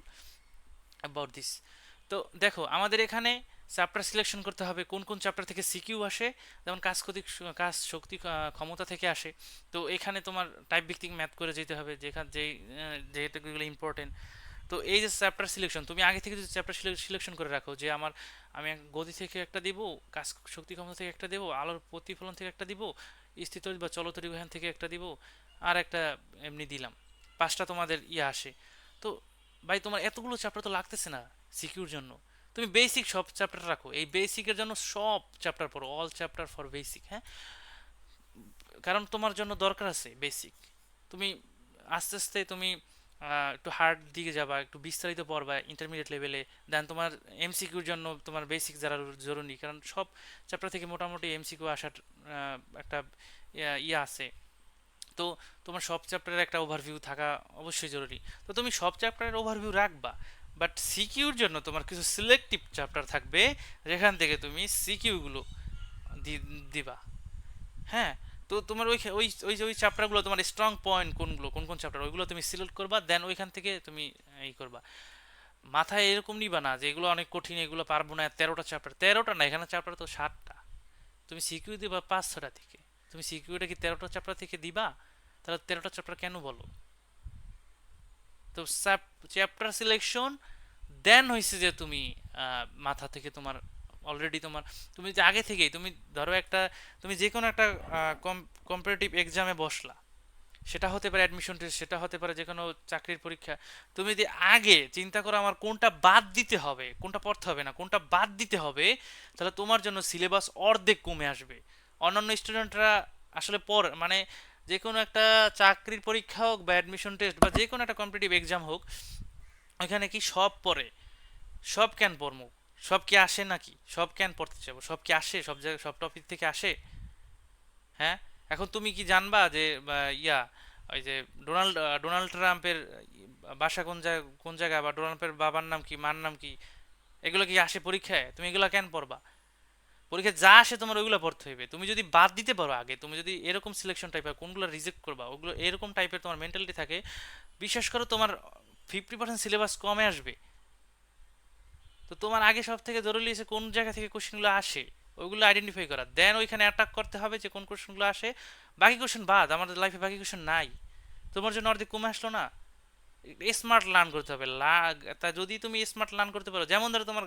Speaker 1: about this. তো দেখো আমাদের এখানে চ্যাপ্টার সিলেকশন করতে হবে কোন কোন চ্যাপ্টার থেকে সিকিউ আসে, যেমন কাজ শক্তি ক্ষমতা থেকে আসে। তো এখানে তোমার টাইপ ভিত্তিক ম্যাথ করে যেতে হবে, যেখানে যেগুলো ইম্পর্টেন্ট। তো এই যে চ্যাপ্টার সিলেকশন, তুমি আগে থেকে যদি চ্যাপ্টার সিলেকশন করে রাখো যে আমি গতি থেকে একটা দিব, কাজ শক্তি ক্ষমতা থেকে একটা দিব, আলোর প্রতিফলন থেকে একটা দিব, স্থিতল বা চলতরি বিধান থেকে একটা দিব, আর একটা এমনি দিলাম, পাঁচটা তোমাদের ইয়ে আসে। তো ভাই তোমার এতগুলো চ্যাপ্টার তো লাগতেছে না সিকিউর জন্য। তুমি বেসিক সব চ্যাপ্টার রাখো, এই বেসিকের জন্য সব চ্যাপ্টার পড়ো, অল চ্যাপ্টার ফর বেসিক। হ্যাঁ, কারণ তোমার জন্য দরকার আছে বেসিক। তুমি আস্তে আস্তে তুমি একটু হার্ড দিকে যাবা, একটু বিস্তারিত পড়বা ইন্টারমিডিয়েট লেভেলে। দেন তোমার এমসিকিউর জন্য তোমার বেসিক যারা জরুরি, কারণ সব চ্যাপ্টার থেকে মোটামুটি এমসিকিউ আসার একটা ইয়ে আছে। তো তোমার সব চ্যাপ্টারের একটা ওভারভিউ থাকা অবশ্যই জরুরি। তো তুমি সব চ্যাপ্টারের ওভারভিউ রাখবা, বাট সিকিউর জন্য তোমার কিছু সিলেক্টিভ চ্যাপ্টার থাকবে যেখান থেকে তুমি সিকিউগুলো দিবা। হ্যাঁ, তো তোমার ওই ওই ওই যে ওই চ্যাপ্টারগুলো তোমার স্ট্রং পয়েন্ট কোনগুলো, কোন কোন চ্যাপ্টার, ওইগুলো তুমি সিলেক্ট করবা, দেন ওইখান থেকে তুমি এই করবা। মাথায় এরকম নিবা না যে এগুলো অনেক কঠিন, এগুলো পারবো না, 13টা চ্যাপ্টার, 13টা না, এখানে চ্যাপ্টার তো 7টা। তুমি সিকিউ দিবা 5-6টা থেকে, তুমি সিকিউটা কি 13টা চ্যাপ্টার থেকে দিবা? তাহলে 13টা চ্যাপ্টার কেন বলো? তো চ্যাপ্টার সিলেকশন দেন হয়েছে যে তুমি মাথা থেকে তোমার অলরেডি তোমার, তুমি যে আগে থেকেই তুমি ধরো একটা, তুমি যে কোনো একটা কম্পিটিটিভ এক্সামে বসলা, সেটা হতে পারে অ্যাডমিশন টেস্ট, সেটা হতে পারে যে কোনো চাকরির পরীক্ষা। তুমি যদি আগে চিন্তা করো আমার কোনটা বাদ দিতে হবে, কোনটা পড়তে হবে না, কোনটা বাদ দিতে হবে, তাহলে তোমার জন্য সিলেবাস অর্ধেক কমে আসবে। অন্যান্য স্টুডেন্টরা আসলে মানে যে কোনো একটা চাকরির পরীক্ষা হোক বা অ্যাডমিশন টেস্ট বা যে কোনো একটা কম্পিটিটিভ এক্সাম হোক, ওইখানে কি সব পড়ে? সব কেন পড়মু? সব কি আসে নাকি? সব কেন পড়তে চাবো? সব কি আসে? সব জায়গায় সব টপিক থেকে আসে? হ্যাঁ, এখন তুমি কি জানবা যে ওই যে ডোনাল্ড ট্রাম্পের বাসা কোন জায়গায়, বা ডোনাল্ড ট্রাম্পের বাবার নাম কি, মার নাম কি? এগুলো কি আসে পরীক্ষায়? তুমি এগুলো কেন পড়বা? পরীক্ষায় যা আসে তোমার ওইগুলো পড়তে হইবে। তুমি যদি বাদ দিতে পারো আগে, তুমি যদি এরকম সিলেকশন টাইপের কোনগুলো রিজেক্ট করবা, ওগুলো এরকম টাইপের তোমার মেন্টালিটি থাকে, বিশ্বাস করো তোমার 50% সিলেবাস কমে আসবে। তো তোমার আগে সব থেকে জরুরি হচ্ছে কোন জায়গা থেকে কোশ্চেনগুলো আসে, ওইগুলো আইডেন্টিফাই করা, দেন ওইখানে অ্যাটাক করতে হবে যে কোন কোশ্চেনগুলো আসে। বাকি কোশ্চেন বাদ, আমাদের লাইফে বাকি কোশ্চেন নাই। তোমার জন্য অর্ধেক কমে আসলো না? স্মার্ট লার্ন করতে হবে। তা যদি তুমি স্মার্ট লার্ন করতে পারো, যেমন ধরো তোমার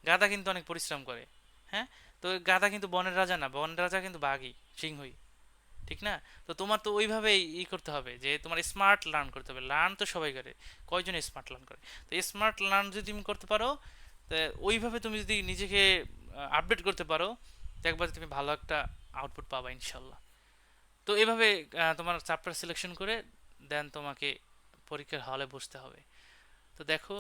Speaker 1: গাধা কিন্তু অনেক পরিশ্রম করে। হ্যাঁ, তো গাধা কিন্তু বনের রাজা না, বনের রাজা কিন্তু বাঘই, সিংহই, ঠিক না? তো তোমার তো ওইভাবেই করতে হবে যে তোমার স্মার্ট লার্ন করতে হবে। লার্ন তো সবাই করে, কয়জন স্মার্ট লার্ন করে? তো স্মার্ট লার্ন যদি তুমি করতে পারো, তা ওইভাবে তুমি যদি নিজেকে আপডেট করতে পারো, দেখবা যে তুমি ভালো একটা আউটপুট পাবা ইনশাল্লাহ। তো এভাবে তোমার চ্যাপ্টার সিলেকশন করে দেন তোমাকে পরীক্ষার হলে বসতে হবে। তো দেখো